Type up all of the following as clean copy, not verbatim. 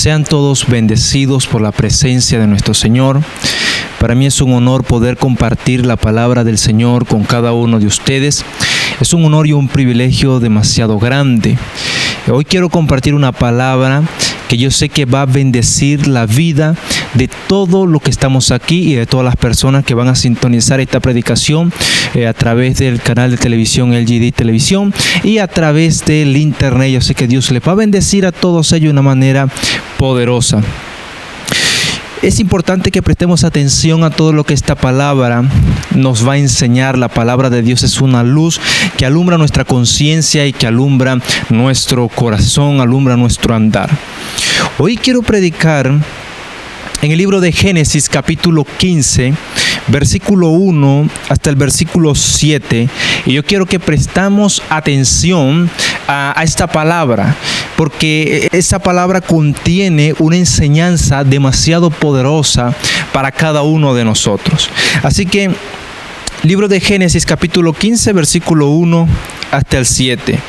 Sean todos bendecidos por la presencia de nuestro Señor. Para mí es un honor poder compartir la palabra del Señor con cada uno de ustedes. Es un honor y un privilegio demasiado grande. Hoy quiero compartir una palabra que yo sé que va a bendecir la vida de todo lo que estamos aquí y de todas las personas que van a sintonizar esta predicación a través del canal de televisión LGD Televisión y a través del internet. Yo sé que Dios les va a bendecir a todos ellos de una manera poderosa. Es importante que prestemos atención a todo lo que esta palabra nos va a enseñar. La palabra de Dios es una luz que alumbra nuestra conciencia y que alumbra nuestro corazón, alumbra nuestro andar. Hoy quiero predicar en el libro de Génesis capítulo 15, versículo 1 hasta el versículo 7. Y yo quiero que prestamos atención a esta palabra, porque esta palabra contiene una enseñanza demasiado poderosa para cada uno de nosotros. Así que, libro de Génesis capítulo 15, versículo 1 hasta el 7.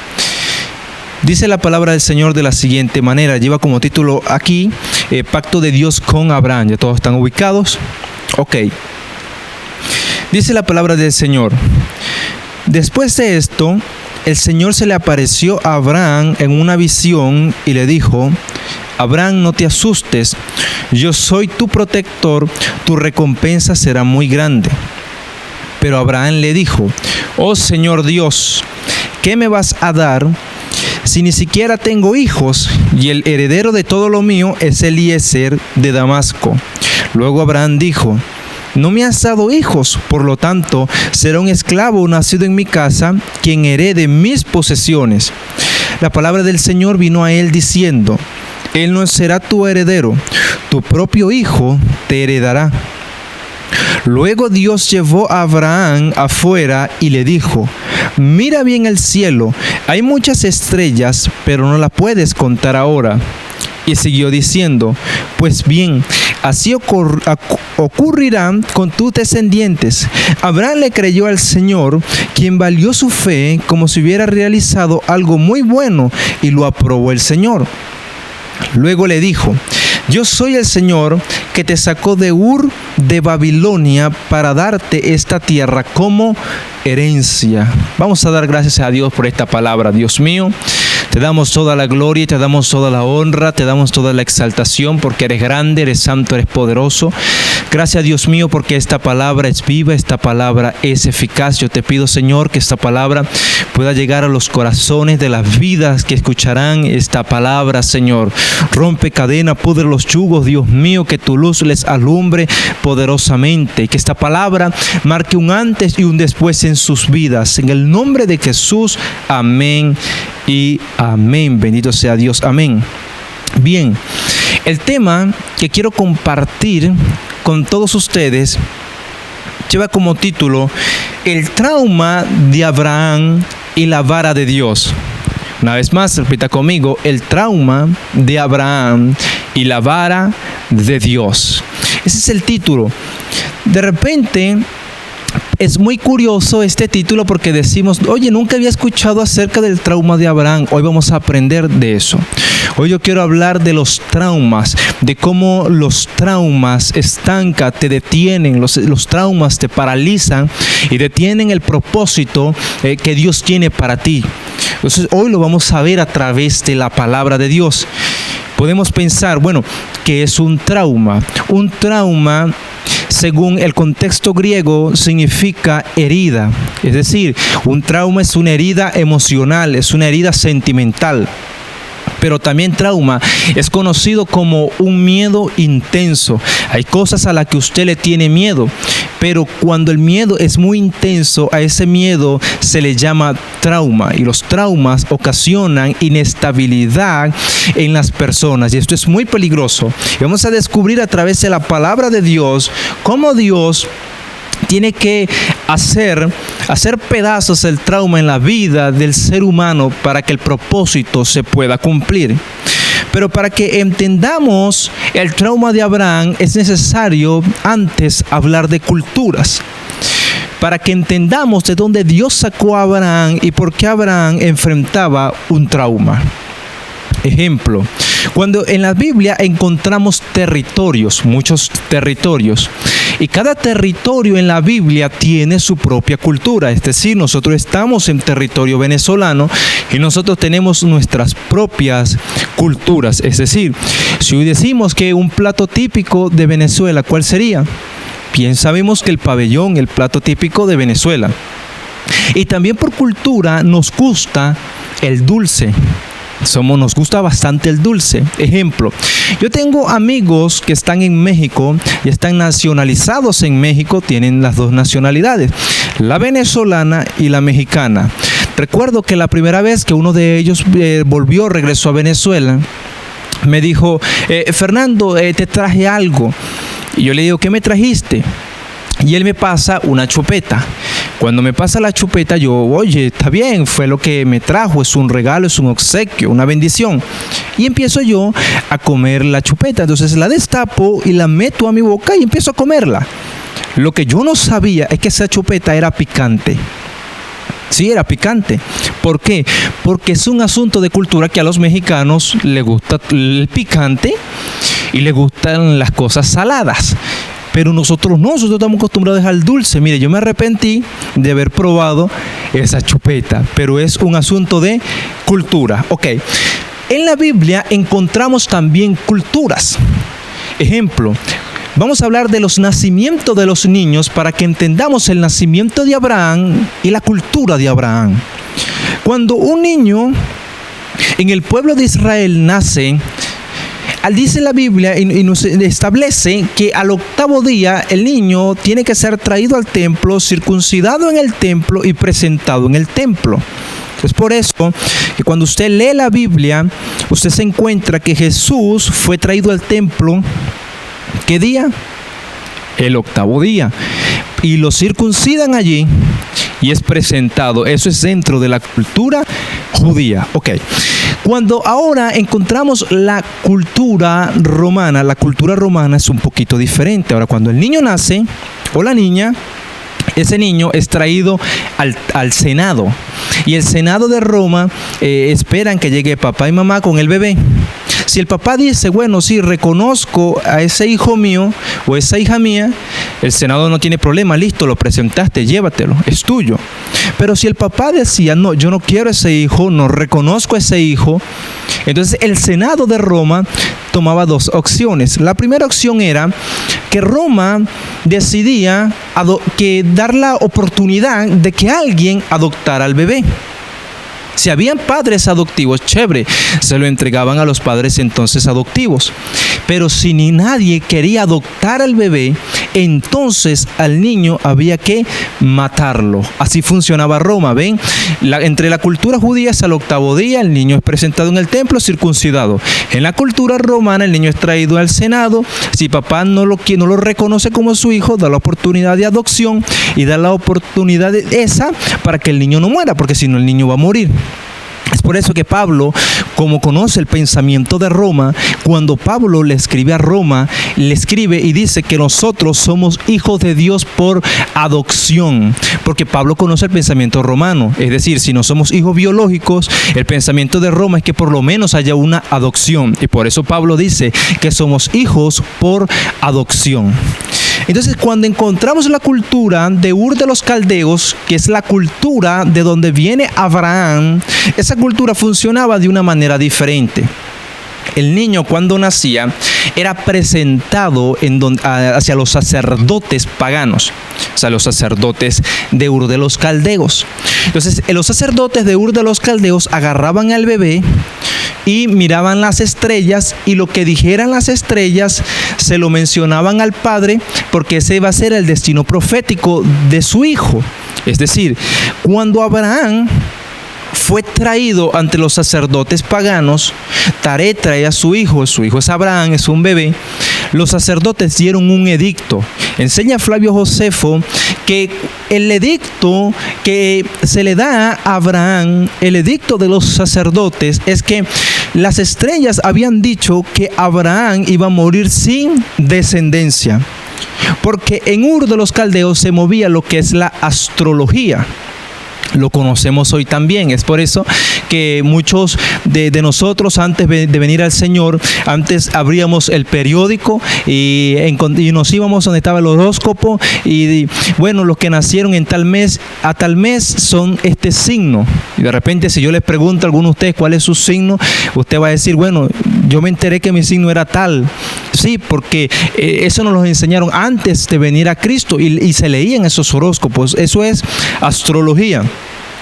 Dice la palabra del Señor de la siguiente manera. Lleva como título aquí, Pacto de Dios con Abraham. ¿Ya todos están ubicados? Ok. Dice la palabra del Señor. Después de esto, el Señor se le apareció a Abraham en una visión y le dijo: Abraham, no te asustes, yo soy tu protector, tu recompensa será muy grande. Pero Abraham le dijo: Oh Señor Dios, ¿qué me vas a dar si ni siquiera tengo hijos, y el heredero de todo lo mío es Eliezer de Damasco? Luego Abraham dijo: No me has dado hijos, por lo tanto será un esclavo nacido en mi casa quien herede mis posesiones. La palabra del Señor vino a él diciendo: Él no será tu heredero, tu propio hijo te heredará. Luego Dios llevó a Abraham afuera y le dijo: Mira bien el cielo, hay muchas estrellas, pero no las puedes contar ahora. Y siguió diciendo: Pues bien, así ocurrirá con tus descendientes. Abraham le creyó al Señor, quien valió su fe como si hubiera realizado algo muy bueno, y lo aprobó el Señor. Luego le dijo: Yo soy el Señor que te sacó de Ur de Babilonia para darte esta tierra como herencia. Vamos a dar gracias a Dios por esta palabra. Dios mío, te damos toda la gloria, te damos toda la honra, te damos toda la exaltación, porque eres grande, eres santo, eres poderoso. Gracias, Dios mío, porque esta palabra es viva, esta palabra es eficaz. Yo te pido, Señor, que esta palabra pueda llegar a los corazones de las vidas que escucharán esta palabra, Señor. Rompe cadenas, pudre los yugos, Dios mío, que tu luz les alumbre poderosamente, y que esta palabra marque un antes y un después en sus vidas. En el nombre de Jesús, amén y amén. Bendito sea Dios, amén. Bien, el tema que quiero compartir con todos ustedes lleva como título: El trauma de Abraham y la vara de Dios. Una vez más, repita conmigo: el trauma de Abraham y la vara de Dios. Ese es el título. De repente, es muy curioso este título porque decimos: oye, nunca había escuchado acerca del trauma de Abraham. Hoy vamos a aprender de eso. Hoy yo quiero hablar de los traumas, de cómo los traumas estancan, te detienen, los traumas te paralizan y detienen el propósito que Dios tiene para ti. Entonces hoy lo vamos a ver a través de la palabra de Dios. Podemos pensar, bueno, ¿qué es un trauma? Un trauma, según el contexto griego, significa herida. Es decir, un trauma es una herida emocional, es una herida sentimental. Pero también trauma es conocido como un miedo intenso. Hay cosas a las que usted le tiene miedo, pero cuando el miedo es muy intenso, a ese miedo se le llama trauma. Y los traumas ocasionan inestabilidad en las personas. Y esto es muy peligroso. Y vamos a descubrir a través de la palabra de Dios cómo Dios tiene que hacer pedazos el trauma en la vida del ser humano para que el propósito se pueda cumplir. Pero para que entendamos el trauma de Abraham es necesario antes hablar de culturas. Para que entendamos de dónde Dios sacó a Abraham y por qué Abraham enfrentaba un trauma. Ejemplo, cuando en la Biblia encontramos territorios, muchos territorios, y cada territorio en la Biblia tiene su propia cultura, es decir, nosotros estamos en territorio venezolano y nosotros tenemos nuestras propias culturas, es decir, si hoy decimos que un plato típico de Venezuela, ¿cuál sería? Bien sabemos que el pabellón, el plato típico de Venezuela. Y también por cultura nos gusta el dulce. Nos gusta bastante el dulce. Ejemplo, yo tengo amigos que están en México y están nacionalizados en México, tienen las dos nacionalidades, la venezolana y la mexicana. Recuerdo que la primera vez que uno de ellos regresó a Venezuela, me dijo, Fernando, te traje algo. Y yo le digo, ¿qué me trajiste? Y él me pasa una chupeta. Cuando me pasa la chupeta, yo, oye, está bien, fue lo que me trajo, es un regalo, es un obsequio, una bendición. Y empiezo yo a comer la chupeta. Entonces la destapo y la meto a mi boca y empiezo a comerla. Lo que yo no sabía es que esa chupeta era picante. Sí, era picante. ¿Por qué? Porque es un asunto de cultura que a los mexicanos les gusta el picante y les gustan las cosas saladas. Pero nosotros no, nosotros estamos acostumbrados al dulce. Mire, yo me arrepentí de haber probado esa chupeta, pero es un asunto de cultura. Ok, en la Biblia encontramos también culturas. Ejemplo, vamos a hablar de los nacimientos de los niños para que entendamos el nacimiento de Abraham y la cultura de Abraham. Cuando un niño en el pueblo de Israel nace, dice la Biblia y nos establece que al octavo día el niño tiene que ser traído al templo, circuncidado en el templo y presentado en el templo. Es por eso que cuando usted lee la Biblia, usted se encuentra que Jesús fue traído al templo, ¿qué día? El octavo día. Y lo circuncidan allí y es presentado. Eso es dentro de la cultura judía. Ok. Cuando ahora encontramos la cultura romana es un poquito diferente. Ahora, cuando el niño nace o la niña, ese niño es traído al Senado. Y el Senado de Roma esperan que llegue papá y mamá con el bebé. Si el papá dice, bueno, sí, reconozco a ese hijo mío o esa hija mía, el Senado no tiene problema, listo, lo presentaste, llévatelo, es tuyo. Pero si el papá decía, no, yo no quiero ese hijo, no reconozco a ese hijo, entonces el Senado de Roma tomaba dos opciones. La primera opción era que Roma decidía dar la oportunidad de que alguien adoptara al bebé. Si habían padres adoptivos, chévere, se lo entregaban a los padres entonces adoptivos. Pero si ni nadie quería adoptar al bebé, entonces al niño había que matarlo. Así funcionaba Roma, ¿ven? Entre la cultura judía es al octavo día, el niño es presentado en el templo circuncidado. En la cultura romana el niño es traído al Senado. Si papá no lo reconoce como su hijo, da la oportunidad de adopción y da la oportunidad esa para que el niño no muera, porque si no el niño va a morir. Es por eso que Pablo, como conoce el pensamiento de Roma, cuando Pablo le escribe a Roma, le escribe y dice que nosotros somos hijos de Dios por adopción, porque Pablo conoce el pensamiento romano. Es decir, si no somos hijos biológicos, el pensamiento de Roma es que por lo menos haya una adopción. Y por eso Pablo dice que somos hijos por adopción. Entonces, cuando encontramos la cultura de Ur de los Caldeos, que es la cultura de donde viene Abraham, esa cultura funcionaba de una manera diferente. El niño cuando nacía era presentado hacia los sacerdotes paganos, o sea, los sacerdotes de Ur de los Caldeos. Entonces, los sacerdotes de Ur de los Caldeos agarraban al bebé y miraban las estrellas, y lo que dijeran las estrellas se lo mencionaban al padre, porque ese iba a ser el destino profético de su hijo. Es decir, cuando Abraham fue traído ante los sacerdotes paganos, Taré trae a su hijo es Abraham, es un bebé. Los sacerdotes dieron un edicto. Enseña Flavio Josefo que el edicto que se le da a Abraham, el edicto de los sacerdotes, es que las estrellas habían dicho que Abraham iba a morir sin descendencia, porque en Ur de los Caldeos se movía lo que es la astrología. Lo conocemos hoy también. Es por eso que muchos de nosotros antes de venir al Señor, antes abríamos el periódico y nos íbamos donde estaba el horóscopo y bueno, los que nacieron en tal mes, a tal mes son este signo. Y de repente si yo les pregunto a alguno de ustedes cuál es su signo, usted va a decir, bueno, yo me enteré que mi signo era tal. Sí, porque eso nos lo enseñaron antes de venir a Cristo y se leían esos horóscopos. Eso es astrología.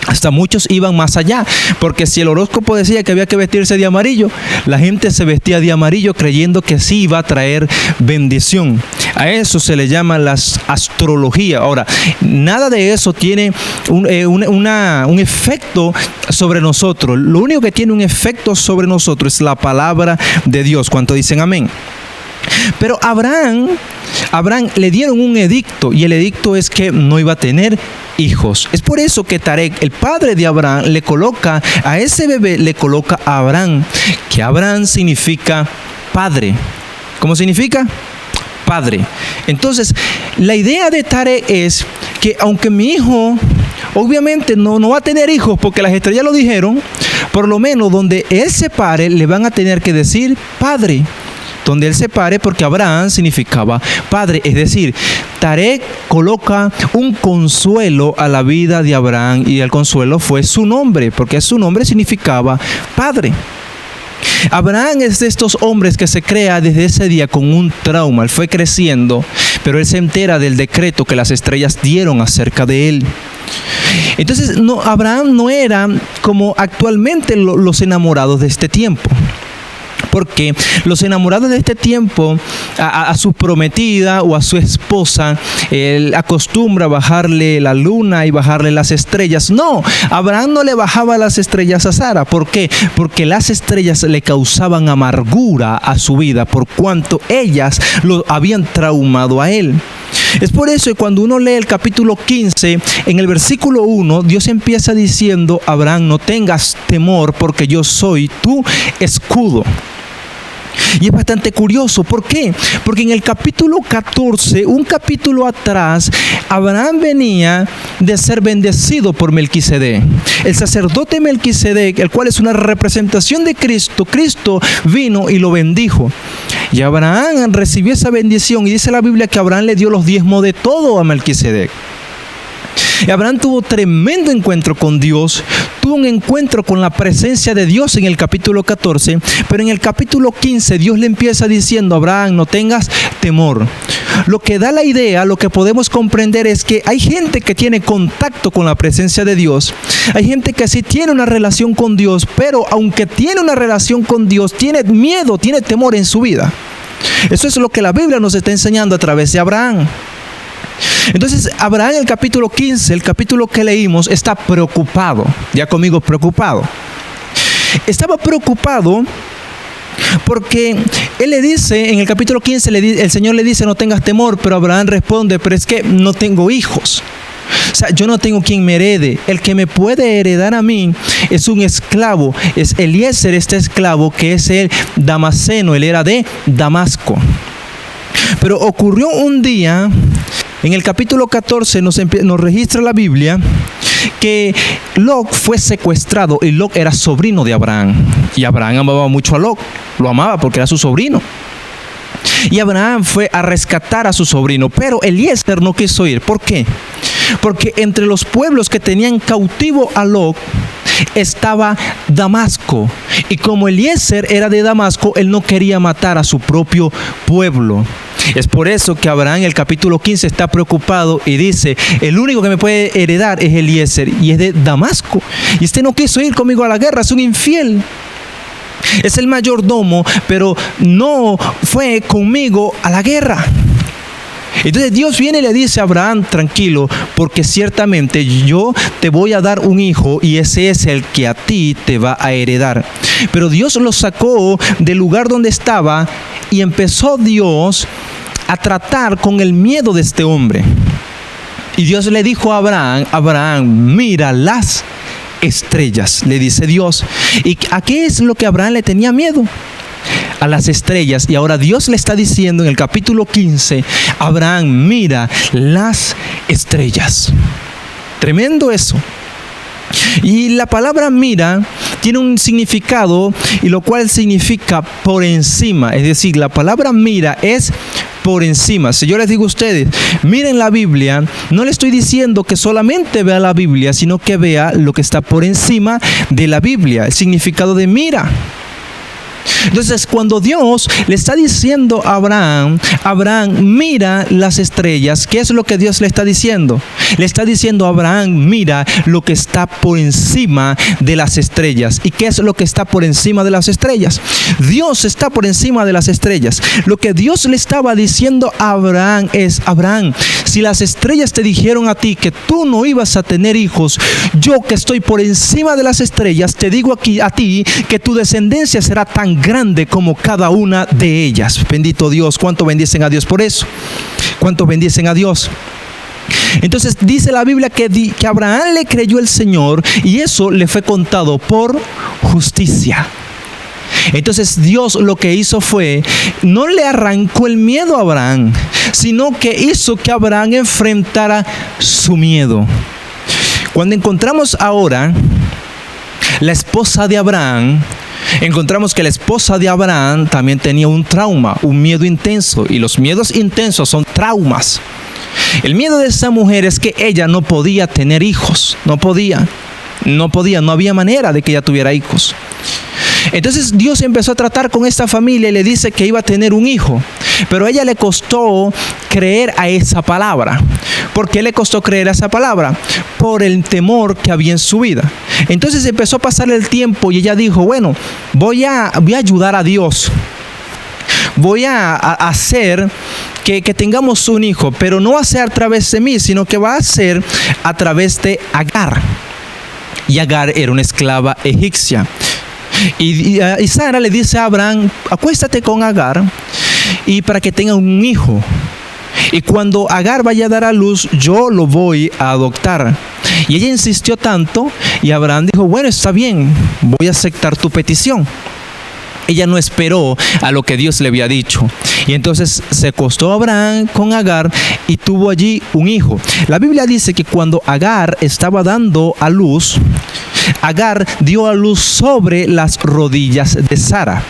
Hasta muchos iban más allá, porque si el horóscopo decía que había que vestirse de amarillo, la gente se vestía de amarillo creyendo que sí iba a traer bendición. A eso se le llama la astrología. Ahora, nada de eso tiene un efecto sobre nosotros. Lo único que tiene un efecto sobre nosotros es la palabra de Dios. ¿Cuánto dicen amén? Pero Abraham le dieron un edicto, y el edicto es que no iba a tener hijos. Es por eso que Tarek, el padre de Abraham, le coloca a ese bebé, le coloca a Abraham, que Abraham significa padre. ¿Cómo significa? Padre. Entonces, la idea de Tarek es que aunque mi hijo obviamente no va a tener hijos porque las estrellas lo dijeron, por lo menos donde él se pare le van a tener que decir padre. Donde él se pare, porque Abraham significaba padre. Es decir, Tarek coloca un consuelo a la vida de Abraham, y el consuelo fue su nombre, porque su nombre significaba padre. Abraham es de estos hombres que se crea desde ese día con un trauma. Él fue creciendo, pero él se entera del decreto que las estrellas dieron acerca de él. Entonces, Abraham no era como actualmente los enamorados de este tiempo. Porque los enamorados de este tiempo, a su prometida o a su esposa, él acostumbra bajarle la luna y bajarle las estrellas. No, Abraham no le bajaba las estrellas a Sara. ¿Por qué? Porque las estrellas le causaban amargura a su vida, por cuanto ellas lo habían traumado a él. Es por eso que cuando uno lee el capítulo 15, en el versículo 1, Dios empieza diciendo: Abraham, no tengas temor, porque yo soy tu escudo. Y es bastante curioso. ¿Por qué? Porque en el capítulo 14, un capítulo atrás, Abraham venía de ser bendecido por Melquisedec. El sacerdote Melquisedec, el cual es una representación de Cristo, Cristo vino y lo bendijo. Y Abraham recibió esa bendición, y dice la Biblia que Abraham le dio los diezmos de todo a Melquisedec. Y Abraham tuvo tremendo encuentro con Dios, tuvo un encuentro con la presencia de Dios en el capítulo 14, pero en el capítulo 15 Dios le empieza diciendo: Abraham, no tengas temor. Lo que da la idea, lo que podemos comprender es que hay gente que tiene contacto con la presencia de Dios, hay gente que sí tiene una relación con Dios, pero aunque tiene una relación con Dios, tiene miedo, tiene temor en su vida. Eso es lo que la Biblia nos está enseñando a través de Abraham. Entonces, Abraham en el capítulo 15, el capítulo que leímos, está preocupado. Ya conmigo, preocupado. Estaba preocupado porque él le dice, en el capítulo 15, el Señor le dice: no tengas temor, pero Abraham responde: pero es que no tengo hijos. O sea, yo no tengo quien me herede. El que me puede heredar a mí es un esclavo. Es Eliezer, este esclavo, que es el damasceno. Él era de Damasco. Pero ocurrió un día, en el capítulo 14 nos registra la Biblia que Lot fue secuestrado, y Lot era sobrino de Abraham. Y Abraham amaba mucho a Lot, lo amaba porque era su sobrino. Y Abraham fue a rescatar a su sobrino, pero Eliezer no quiso ir. ¿Por qué? Porque entre los pueblos que tenían cautivo a Lot estaba Damasco, y como Eliezer era de Damasco, él no quería matar a su propio pueblo. Es por eso que Abraham en el capítulo 15 está preocupado y dice: el único que me puede heredar es Eliezer, y es de Damasco, y este no quiso ir conmigo a la guerra, es un infiel. Es el mayordomo, pero no fue conmigo a la guerra. Entonces Dios viene y le dice a Abraham: tranquilo, porque ciertamente yo te voy a dar un hijo, y ese es el que a ti te va a heredar. Pero Dios lo sacó del lugar donde estaba, y empezó Dios a tratar con el miedo de este hombre. Y Dios le dijo a Abraham: Abraham, mira las estrellas, le dice Dios. ¿Y a qué es lo que Abraham le tenía miedo? A las estrellas. Y ahora Dios le está diciendo en el capítulo 15: Abraham, mira las estrellas. Tremendo eso. Y la palabra mira tiene un significado, y lo cual significa por encima. Es decir, la palabra mira es por encima. Si yo les digo a ustedes, miren la Biblia, no le estoy diciendo que solamente vea la Biblia, sino que vea lo que está por encima de la Biblia, el significado de mira. Entonces, cuando Dios le está diciendo a Abraham, mira las estrellas, ¿qué es lo que Dios le está diciendo? Le está diciendo a Abraham, mira lo que está por encima de las estrellas. ¿Y qué es lo que está por encima de las estrellas? Dios está por encima de las estrellas. Lo que Dios le estaba diciendo a Abraham es, Abraham, si las estrellas te dijeron a ti que tú no ibas a tener hijos, yo que estoy por encima de las estrellas, te digo aquí a ti que tu descendencia será tan grande como cada una de ellas. Bendito Dios. ¿Cuánto bendicen a Dios por eso? ¿Cuánto bendicen a Dios? Entonces dice la Biblia que Abraham le creyó el Señor y eso le fue contado por justicia. Entonces Dios lo que hizo fue, no le arrancó el miedo a Abraham, sino que hizo que Abraham enfrentara su miedo. Cuando encontramos ahora la esposa de Abraham, encontramos que la esposa de Abraham también tenía un trauma, un miedo intenso, y los miedos intensos son traumas. El miedo de esa mujer es que ella no podía tener hijos, no había manera de que ella tuviera hijos. Entonces Dios empezó a tratar con esta familia y le dice que iba a tener un hijo, pero a ella le costó creer a esa palabra. ¿Por qué le costó creer a esa palabra? Por el temor que había en su vida. Entonces empezó a pasar el tiempo y ella dijo, bueno, voy a ayudar a Dios. Voy a hacer que tengamos un hijo, pero no va a ser a través de mí, sino que va a ser a través de Agar. Y Agar era una esclava egipcia. Y Sara le dice a Abraham, acuéstate con Agar y para que tenga un hijo. Y cuando Agar vaya a dar a luz, yo lo voy a adoptar. Y ella insistió tanto y Abraham dijo, bueno, está bien, voy a aceptar tu petición. Ella no esperó a lo que Dios le había dicho. Y entonces se acostó Abraham con Agar y tuvo allí un hijo. La Biblia dice que cuando Agar estaba dando a luz, Agar dio a luz sobre las rodillas de Sara.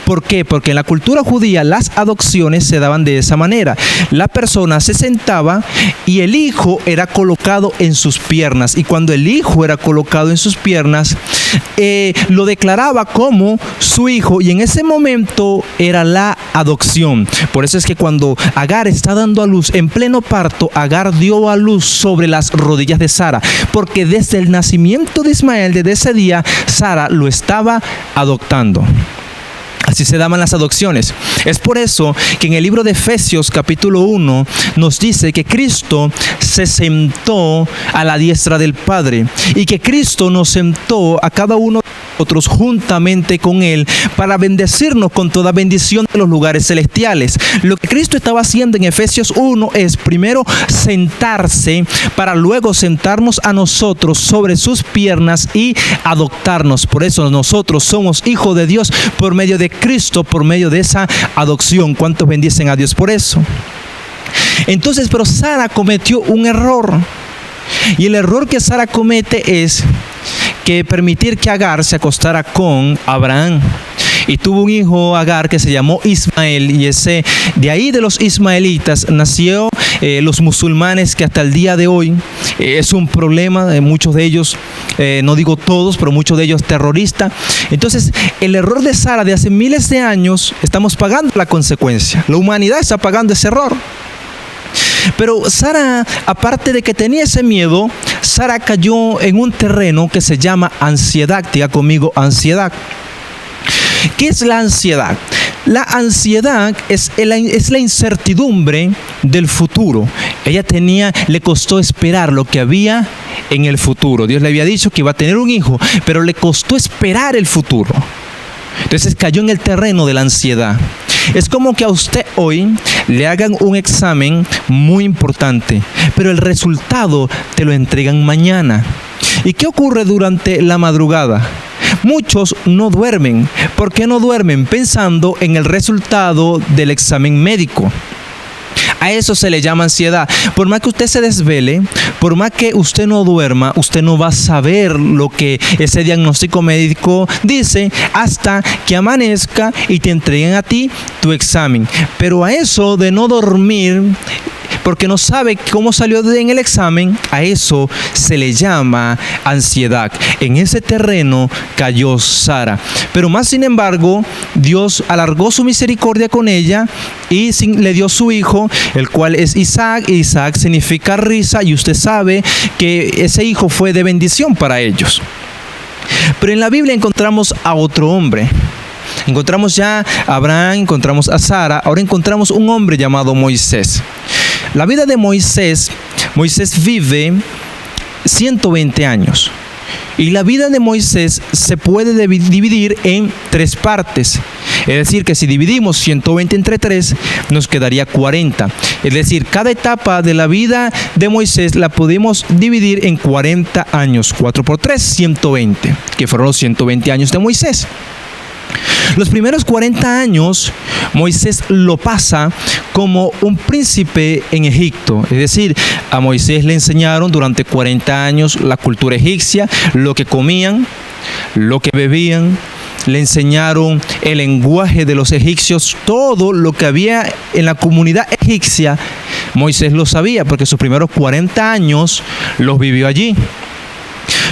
¿Por qué? Porque en la cultura judía las adopciones se daban de esa manera. La persona se sentaba y el hijo era colocado en sus piernas. Y cuando el hijo era colocado en sus piernas, lo declaraba como su hijo. Y en ese momento era la adopción. Por eso es que cuando Agar está dando a luz en pleno parto, Agar dio a luz sobre las rodillas de Sara. Porque desde el nacimiento de Ismael, desde ese día, Sara lo estaba adoptando. Así se daban las adopciones. Es por eso que en el libro de Efesios capítulo 1 nos dice que Cristo se sentó a la diestra del Padre y que Cristo nos sentó a cada uno de nosotros juntamente con Él para bendecirnos con toda bendición de los lugares celestiales. Lo que Cristo estaba haciendo en Efesios 1 es primero sentarse para luego sentarnos a nosotros sobre sus piernas y adoptarnos. Por eso nosotros somos hijos de Dios por medio de Cristo, por medio de esa adopción. ¿Cuántos bendicen a Dios por eso? Entonces, pero Sara cometió un error. Y el error que Sara comete es que permitir que Agar se acostara con Abraham. Y tuvo un hijo Agar que se llamó Ismael, y de ahí de los ismaelitas nació los musulmanes, que hasta el día de hoy es un problema de muchos de ellos, no digo todos, pero muchos de ellos terroristas. Entonces el error de Sara de hace miles de años, estamos pagando la consecuencia. La humanidad está pagando ese error. Pero Sara, aparte de que tenía ese miedo, Sara cayó en un terreno que se llama ansiedad. Diga conmigo, ansiedad. ¿Qué es la ansiedad? La ansiedad es la incertidumbre del futuro. Ella le costó esperar lo que había en el futuro. Dios le había dicho que iba a tener un hijo, pero le costó esperar el futuro. Entonces cayó en el terreno de la ansiedad. Es como que a usted hoy le hagan un examen muy importante, pero el resultado te lo entregan mañana. ¿Y qué ocurre durante la madrugada? Muchos no duermen. ¿Por qué no duermen? Pensando en el resultado del examen médico. A eso se le llama ansiedad. Por más que usted se desvele, por más que usted no duerma, usted no va a saber lo que ese diagnóstico médico dice hasta que amanezca y te entreguen a ti tu examen. Pero a eso de no dormir, porque no sabe cómo salió en el examen, a eso se le llama ansiedad. En ese terreno cayó Sara. Pero más sin embargo, Dios alargó su misericordia con ella y le dio su hijo, el cual es Isaac. Isaac significa risa, y usted sabe que ese hijo fue de bendición para ellos. Pero en la Biblia encontramos a otro hombre. Encontramos ya a Abraham, encontramos a Sara, ahora encontramos un hombre llamado Moisés. La vida de Moisés vive 120 años. Y la vida de Moisés se puede dividir en 3 partes. Es decir, que si dividimos 120 entre 3, nos quedaría 40. Es decir, cada etapa de la vida de Moisés la pudimos dividir en 40 años. 4 por 3, 120, que fueron los 120 años de Moisés. Los primeros 40 años, Moisés lo pasa como un príncipe en Egipto. Es decir, a Moisés le enseñaron durante 40 años la cultura egipcia, lo que comían, lo que bebían. Le enseñaron el lenguaje de los egipcios, todo lo que había en la comunidad egipcia. Moisés lo sabía porque sus primeros 40 años los vivió allí.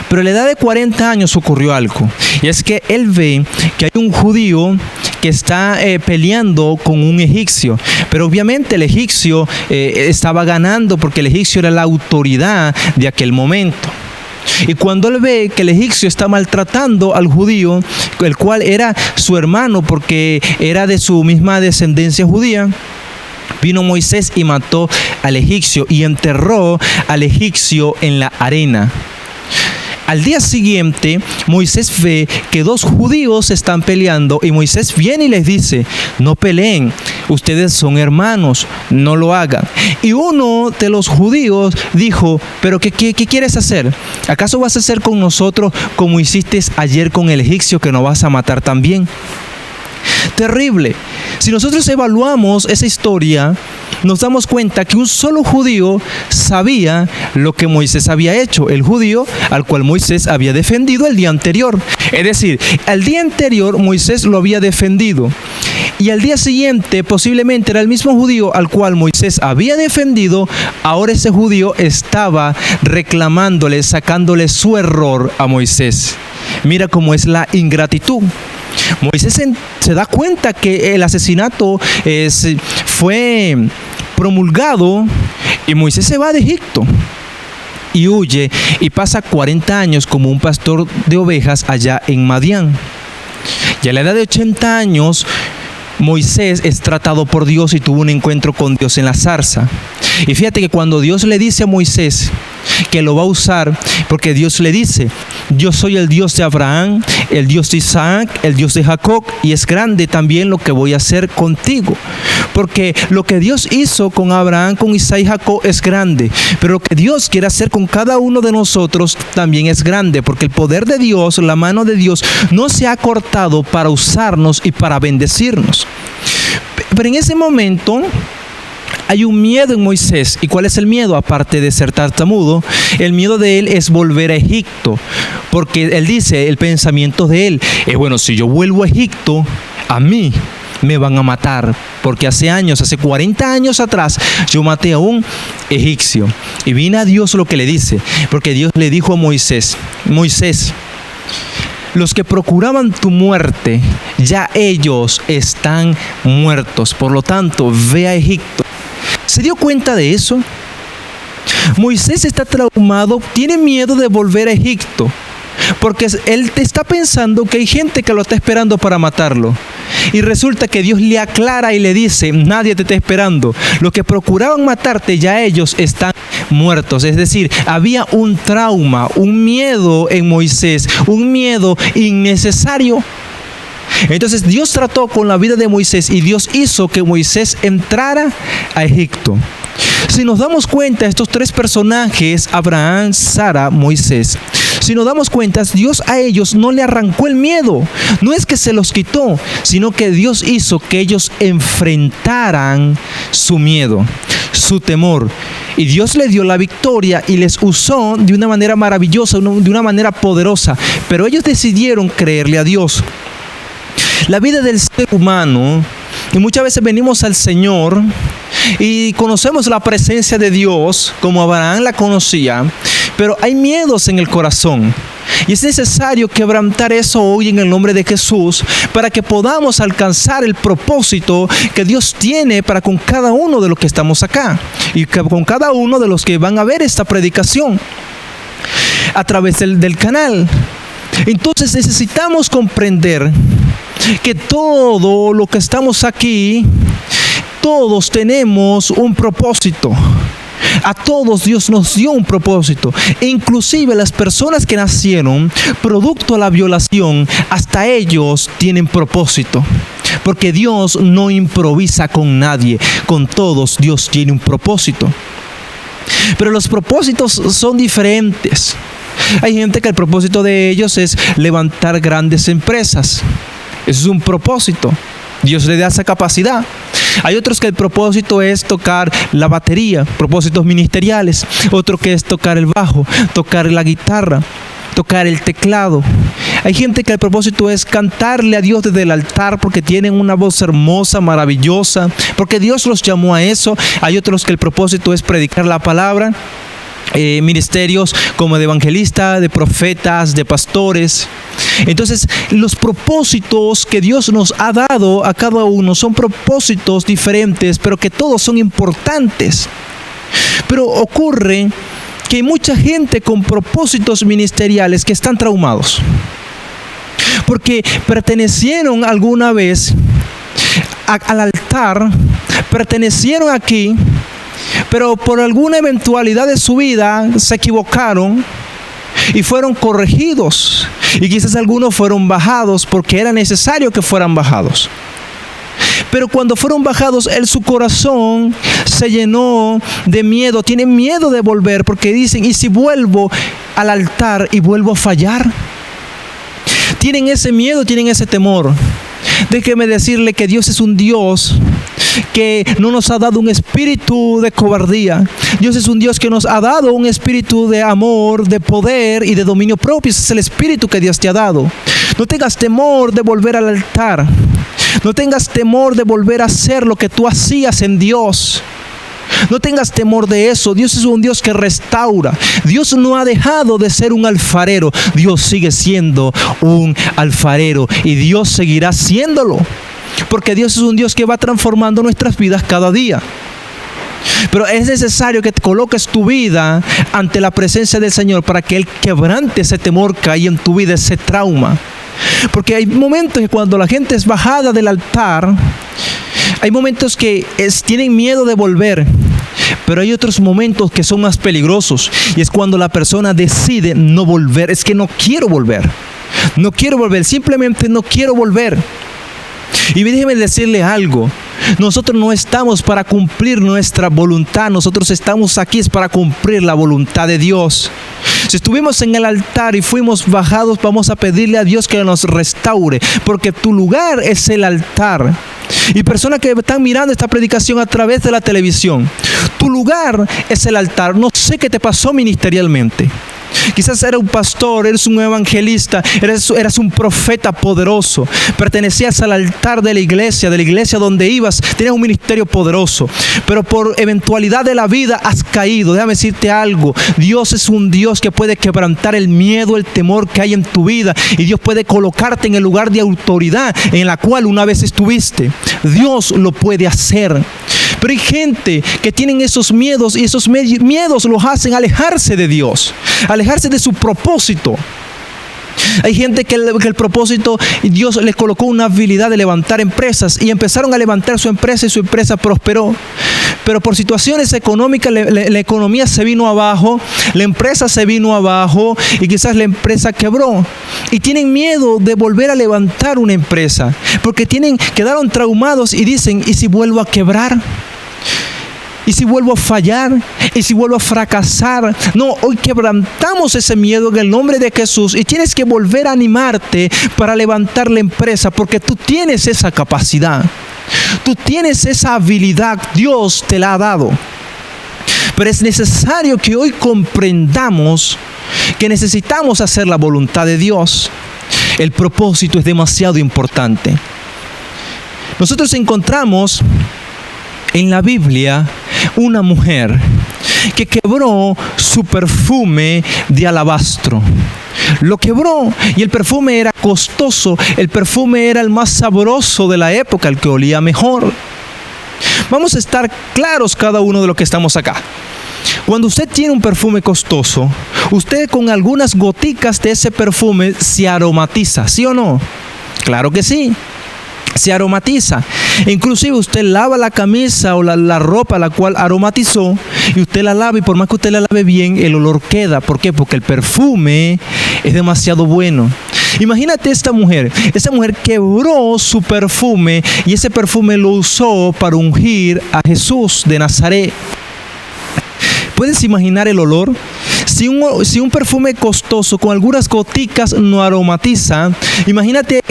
Pero a la edad de 40 años ocurrió algo, y es que él ve que hay un judío que está peleando con un egipcio, pero obviamente el egipcio estaba ganando porque el egipcio era la autoridad de aquel momento. Y cuando él ve que el egipcio está maltratando al judío, el cual era su hermano porque era de su misma descendencia judía, vino Moisés y mató al egipcio y enterró al egipcio en la arena. Al día siguiente, Moisés ve que 2 judíos están peleando y Moisés viene y les dice: no peleen, ustedes son hermanos, no lo hagan. Y uno de los judíos dijo: pero ¿qué quieres hacer? ¿Acaso vas a hacer con nosotros como hiciste ayer con el egipcio, que nos vas a matar también? Terrible. Si nosotros evaluamos esa historia, nos damos cuenta que un solo judío sabía lo que Moisés había hecho, el judío al cual Moisés había defendido el día anterior. Es decir, al día anterior Moisés lo había defendido, y al día siguiente posiblemente era el mismo judío al cual Moisés había defendido. Ahora ese judío estaba reclamándole, sacándole su error a Moisés. Mira cómo es la ingratitud. Moisés se da cuenta que el asesinato fue promulgado, y Moisés se va de Egipto y huye y pasa 40 años como un pastor de ovejas allá en Madián. Y a la edad de 80 años, Moisés es tratado por Dios y tuvo un encuentro con Dios en la zarza. Y fíjate que cuando Dios le dice a Moisés que lo va a usar, porque Dios le dice: yo soy el Dios de Abraham, el Dios de Isaac, el Dios de Jacob, y es grande también lo que voy a hacer contigo. Porque lo que Dios hizo con Abraham, con Isaac y Jacob es grande, pero lo que Dios quiere hacer con cada uno de nosotros también es grande, porque el poder de Dios, la mano de Dios, no se ha cortado para usarnos y para bendecirnos. Pero en ese momento hay un miedo en Moisés. ¿Y cuál es el miedo? Aparte de ser tartamudo, el miedo de él es volver a Egipto, porque él dice, el pensamiento de él es: bueno, si yo vuelvo a Egipto, a mí me van a matar, porque hace 40 años atrás, yo maté a un egipcio. Y viene a Dios lo que le dice, porque Dios le dijo a Moisés: Moisés, los que procuraban tu muerte, ya ellos están muertos, por lo tanto, ve a Egipto. ¿Se dio cuenta de eso? Moisés está traumado, tiene miedo de volver a Egipto, porque él está pensando que hay gente que lo está esperando para matarlo. Y resulta que Dios le aclara y le dice: nadie te está esperando. Los que procuraban matarte, ya ellos están muertos. Es decir, había un trauma, un miedo en Moisés, un miedo innecesario. Entonces Dios trató con la vida de Moisés y Dios hizo que Moisés entrara a Egipto. Si nos damos cuenta, estos 3 personajes, Abraham, Sara, Moisés, si nos damos cuenta, Dios a ellos no le arrancó el miedo. No es que se los quitó, sino que Dios hizo que ellos enfrentaran su miedo. su temor. Y Dios le dio la victoria y les usó de una manera maravillosa, de una manera poderosa. Pero ellos decidieron creerle a Dios. La vida del ser humano, y muchas veces venimos al Señor y conocemos la presencia de Dios como Abraham la conocía, pero hay miedos en el corazón. Y es necesario quebrantar eso hoy en el nombre de Jesús para que podamos alcanzar el propósito que Dios tiene para con cada uno de los que estamos acá y con cada uno de los que van a ver esta predicación a través del canal. Entonces necesitamos comprender que todo lo que estamos aquí, todos tenemos un propósito. A todos Dios nos dio un propósito. E inclusive las personas que nacieron producto de la violación, hasta ellos tienen propósito. Porque Dios no improvisa con nadie. Con todos Dios tiene un propósito. Pero los propósitos son diferentes. Hay gente que el propósito de ellos es levantar grandes empresas. Eso es un propósito. Dios le da esa capacidad. Hay otros que el propósito es tocar la batería, propósitos ministeriales. Otro que es tocar el bajo, tocar la guitarra, tocar el teclado. Hay gente que el propósito es cantarle a Dios desde el altar porque tienen una voz hermosa, maravillosa, porque Dios los llamó a eso. Hay otros que el propósito es predicar la palabra. Ministerios como de evangelistas, de profetas, de pastores. Entonces, los propósitos que Dios nos ha dado a cada uno son propósitos diferentes, pero que todos son importantes. Pero ocurre que hay mucha gente con propósitos ministeriales que están traumados, porque pertenecieron alguna vez al altar, pertenecieron aquí, pero por alguna eventualidad de su vida se equivocaron y fueron corregidos. Y quizás algunos fueron bajados porque era necesario que fueran bajados. Pero cuando fueron bajados, su corazón se llenó de miedo. Tienen miedo de volver porque dicen, ¿y si vuelvo al altar y vuelvo a fallar? Tienen ese miedo, tienen ese temor. Déjeme decirle que Dios es un Dios que no nos ha dado un espíritu de cobardía. Dios es un Dios que nos ha dado un espíritu de amor, de poder y de dominio propio. Ese es el espíritu que Dios te ha dado. No tengas temor de volver al altar. No tengas temor de volver a hacer lo que tú hacías en Dios. No tengas temor de eso. Dios es un Dios que restaura. Dios no ha dejado de ser un alfarero. Dios sigue siendo un alfarero y Dios seguirá siéndolo. Porque Dios es un Dios que va transformando nuestras vidas cada día. Pero es necesario que te coloques tu vida ante la presencia del Señor para que Él quebrante ese temor que hay en tu vida, ese trauma. Porque hay momentos que cuando la gente es bajada del altar, hay momentos que tienen miedo de volver. Pero hay otros momentos que son más peligrosos. Y es cuando la persona decide no volver. Es que no quiero volver. No quiero volver. Simplemente no quiero volver. Y déjeme decirle algo. Nosotros no estamos para cumplir nuestra voluntad. Nosotros estamos aquí es para cumplir la voluntad de Dios. Si estuvimos en el altar y fuimos bajados, vamos a pedirle a Dios que nos restaure. Porque tu lugar es el altar. Y personas que están mirando esta predicación a través de la televisión, tu lugar es el altar. No sé qué te pasó ministerialmente. Quizás eras un pastor, eres un evangelista, eras un profeta poderoso, pertenecías al altar de la iglesia donde ibas, tenías un ministerio poderoso, pero por eventualidad de la vida has caído. Déjame decirte algo, Dios es un Dios que puede quebrantar el miedo, el temor que hay en tu vida, y Dios puede colocarte en el lugar de autoridad en la cual una vez estuviste. Dios lo puede hacer. Pero hay gente que tienen esos miedos y esos miedos los hacen alejarse de Dios, alejarse de su propósito. Hay gente que el propósito, Dios les colocó una habilidad de levantar empresas y empezaron a levantar su empresa y su empresa prosperó. Pero por situaciones económicas la economía se vino abajo, la empresa se vino abajo y quizás la empresa quebró. Y tienen miedo de volver a levantar una empresa porque quedaron traumados y dicen, ¿y si vuelvo a quebrar? ¿Y si vuelvo a fallar? ¿Y si vuelvo a fracasar? No, hoy quebrantamos ese miedo en el nombre de Jesús y tienes que volver a animarte para levantar la empresa porque tú tienes esa capacidad. Tú tienes esa habilidad, Dios te la ha dado. Pero es necesario que hoy comprendamos que necesitamos hacer la voluntad de Dios. El propósito es demasiado importante. Nosotros encontramos en la Biblia una mujer que quebró su perfume de alabastro. Lo quebró y el perfume era costoso, el perfume era el más sabroso de la época, el que olía mejor. Vamos a estar claros cada uno de los que estamos acá. Cuando usted tiene un perfume costoso, usted con algunas goticas de ese perfume se aromatiza, ¿sí o no? Claro que sí. Se aromatiza. Inclusive usted lava la camisa o la ropa la cual aromatizó y usted la lava, y por más que usted la lave bien, el olor queda. ¿Por qué? Porque el perfume es demasiado bueno. Imagínate esa mujer quebró su perfume y ese perfume lo usó para ungir a Jesús de Nazaret. ¿Puedes imaginar el olor? Si un perfume costoso con algunas goticas no aromatiza, imagínate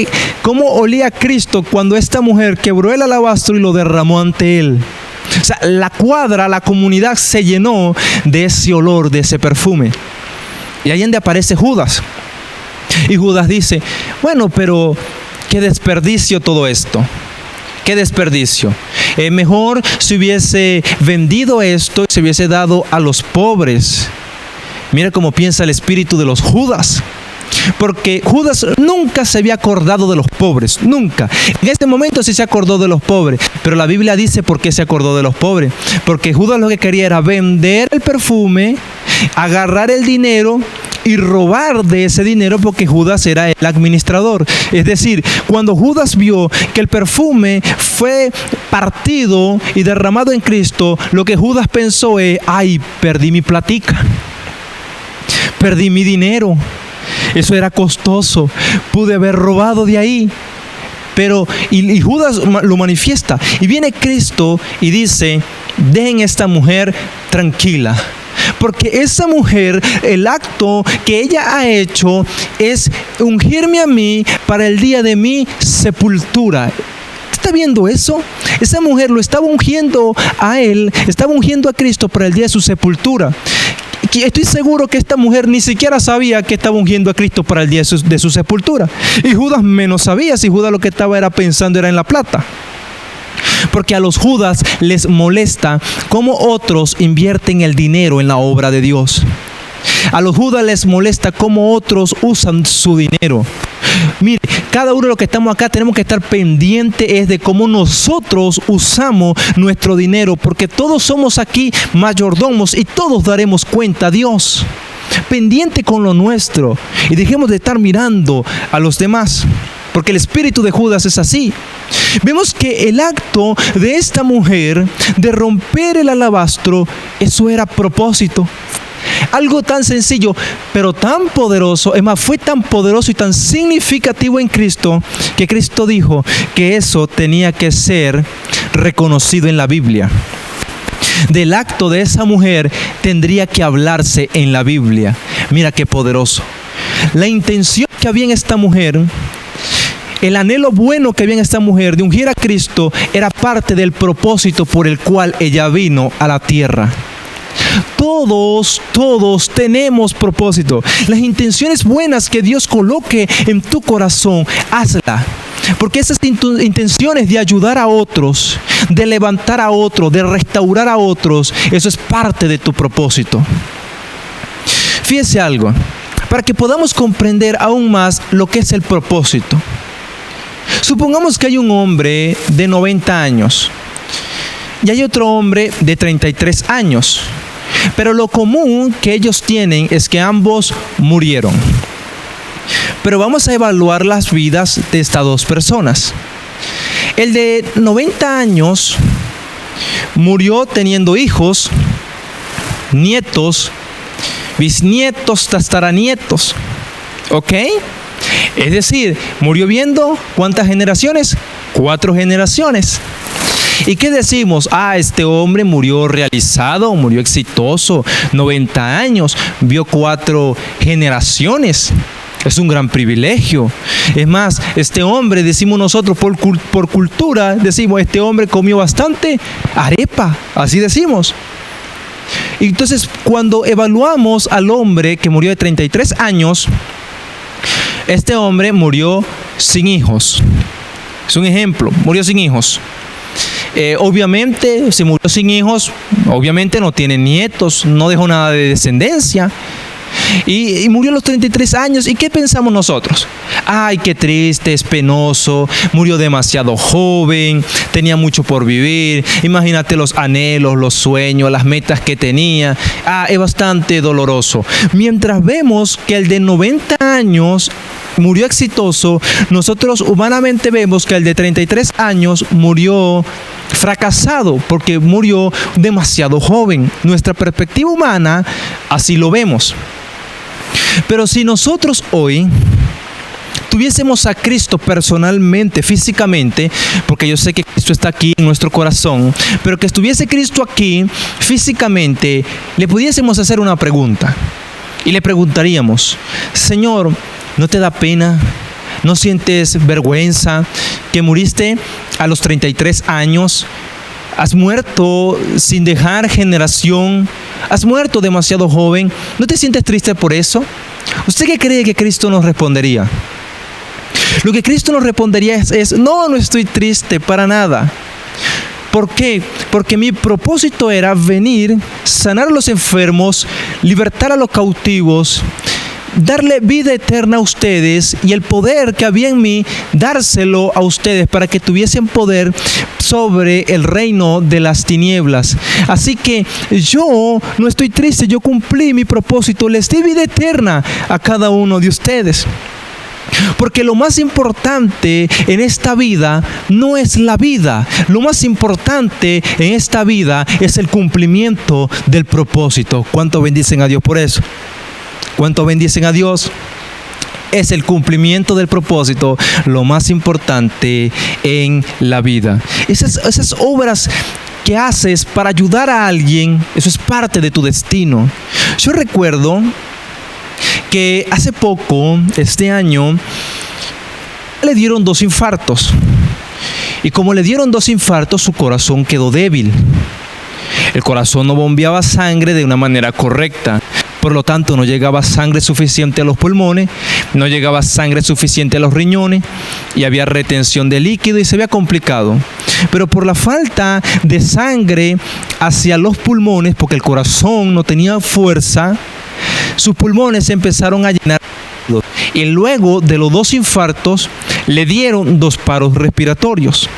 cómo olía Cristo cuando esta mujer quebró el alabastro y lo derramó ante él. O sea, la cuadra, la comunidad se llenó de ese olor, de ese perfume. Y ahí donde aparece Judas. Y Judas dice, bueno, pero qué desperdicio todo esto. ¡Qué desperdicio! Mejor si hubiese vendido esto y se hubiese dado a los pobres. Mira cómo piensa el espíritu de los Judas. Porque Judas nunca se había acordado de los pobres, nunca. En este momento sí se acordó de los pobres, pero la Biblia dice por qué se acordó de los pobres. Porque Judas lo que quería era vender el perfume, agarrar el dinero y robar de ese dinero, porque Judas era el administrador. Es decir, cuando Judas vio que el perfume fue partido y derramado en Cristo, lo que Judas pensó es, ay, perdí mi platica, perdí mi dinero. Eso era costoso, pude haber robado de ahí. Pero, y Judas lo manifiesta. Y viene Cristo y dice, dejen a esta mujer tranquila. Porque esa mujer, el acto que ella ha hecho es ungirme a mí para el día de mi sepultura. ¿Está viendo eso? Esa mujer lo estaba ungiendo a él, estaba ungiendo a Cristo para el día de su sepultura. Estoy seguro que esta mujer ni siquiera sabía que estaba ungiendo a Cristo para el día de su sepultura. Y Judas menos sabía, si Judas lo que estaba pensando era en la plata. Porque a los Judas les molesta cómo otros invierten el dinero en la obra de Dios. A los Judas les molesta cómo otros usan su dinero. Mire, cada uno de los que estamos acá tenemos que estar pendientes de cómo nosotros usamos nuestro dinero, porque todos somos aquí mayordomos y todos daremos cuenta a Dios. Pendiente con lo nuestro y dejemos de estar mirando a los demás, porque el espíritu de Judas es así. Vemos que el acto de esta mujer de romper el alabastro, eso era propósito. Algo tan sencillo, pero tan poderoso. Es más, fue tan poderoso y tan significativo en Cristo, que Cristo dijo que eso tenía que ser reconocido en la Biblia. Del acto de esa mujer tendría que hablarse en la Biblia. Mira qué poderoso. La intención que había en esta mujer, el anhelo bueno que había en esta mujer de ungir a Cristo, era parte del propósito por el cual ella vino a la tierra. Todos tenemos propósito. Las intenciones buenas que Dios coloque en tu corazón, hazla. Porque esas intenciones de ayudar a otros, de levantar a otros, de restaurar a otros, eso es parte de tu propósito. Fíjese algo, para que podamos comprender aún más lo que es el propósito. Supongamos que hay un hombre de 90 años y hay otro hombre de 33 años. Pero lo común que ellos tienen es que ambos murieron. Pero vamos a evaluar las vidas de estas dos personas. El de 90 años murió teniendo hijos, nietos, bisnietos, tataranietos. ¿Ok? Es decir, murió viendo ¿cuántas generaciones? 4 generaciones. ¿Y qué decimos? Este hombre murió realizado, murió exitoso, 90 años, vio 4 generaciones. Es un gran privilegio. Es más, este hombre, decimos nosotros por cultura, decimos, este hombre comió bastante arepa, así decimos. Y entonces, cuando evaluamos al hombre que murió de 33 años, este hombre murió sin hijos. Es un ejemplo, murió sin hijos. Obviamente, si murió sin hijos, obviamente no tiene nietos, no dejó nada de descendencia. Y murió a los 33 años. ¿Y qué pensamos nosotros? Ay, qué triste, es penoso, murió demasiado joven, tenía mucho por vivir. Imagínate los anhelos, los sueños, las metas que tenía. Es bastante doloroso. Mientras vemos que el de 90 años murió exitoso, nosotros humanamente vemos que el de 33 años murió fracasado porque murió demasiado joven. Nuestra perspectiva humana así lo vemos. Pero si nosotros hoy tuviésemos a Cristo personalmente, físicamente, porque yo sé que Cristo está aquí en nuestro corazón, pero que estuviese Cristo aquí físicamente, le pudiésemos hacer una pregunta y le preguntaríamos: Señor, ¿no te da pena? ¿No sientes vergüenza que muriste a los 33 años? Has muerto sin dejar generación. Has muerto demasiado joven. ¿No te sientes triste por eso? ¿Usted qué cree que Cristo nos respondería? Lo que Cristo nos respondería es: no estoy triste para nada. ¿Por qué? Porque mi propósito era venir, sanar a los enfermos, libertar a los cautivos, darle vida eterna a ustedes, y el poder que había en mí, dárselo a ustedes para que tuviesen poder sobre el reino de las tinieblas. Así que yo no estoy triste, yo cumplí mi propósito, les di vida eterna a cada uno de ustedes. Porque lo más importante en esta vida no es la vida. Lo más importante en esta vida es el cumplimiento del propósito. ¿Cuánto bendicen a Dios por eso? ¿Cuánto bendicen a Dios? Es el cumplimiento del propósito lo más importante en la vida. Esas obras que haces para ayudar a alguien, eso es parte de tu destino. Yo recuerdo que hace poco, este año, le dieron 2 infartos. Y como le dieron 2 infartos, su corazón quedó débil. El corazón no bombeaba sangre de una manera correcta. Por lo tanto, no llegaba sangre suficiente a los pulmones, no llegaba sangre suficiente a los riñones, y había retención de líquido y se había complicado. Pero por la falta de sangre hacia los pulmones, porque el corazón no tenía fuerza, sus pulmones se empezaron a llenar. Y luego de los 2 infartos, le dieron 2 paros respiratorios.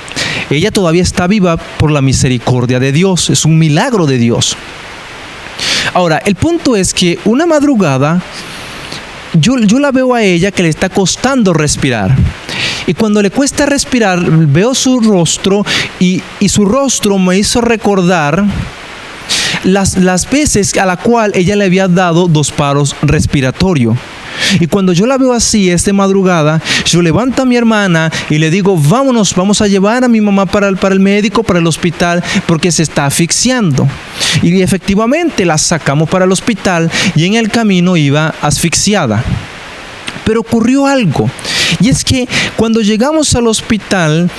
Ella todavía está viva por la misericordia de Dios. Es un milagro de Dios. Ahora, el punto es que una madrugada yo la veo a ella que le está costando respirar. Y cuando le cuesta respirar, veo su rostro y su rostro me hizo recordar las veces a la cual ella le había dado 2 paros respiratorios. Y cuando yo la veo así, esta madrugada, yo levanto a mi hermana y le digo: vámonos, vamos a llevar a mi mamá para el médico, para el hospital, porque se está asfixiando. Y efectivamente la sacamos para el hospital y en el camino iba asfixiada. Pero ocurrió algo, y es que cuando llegamos al hospital,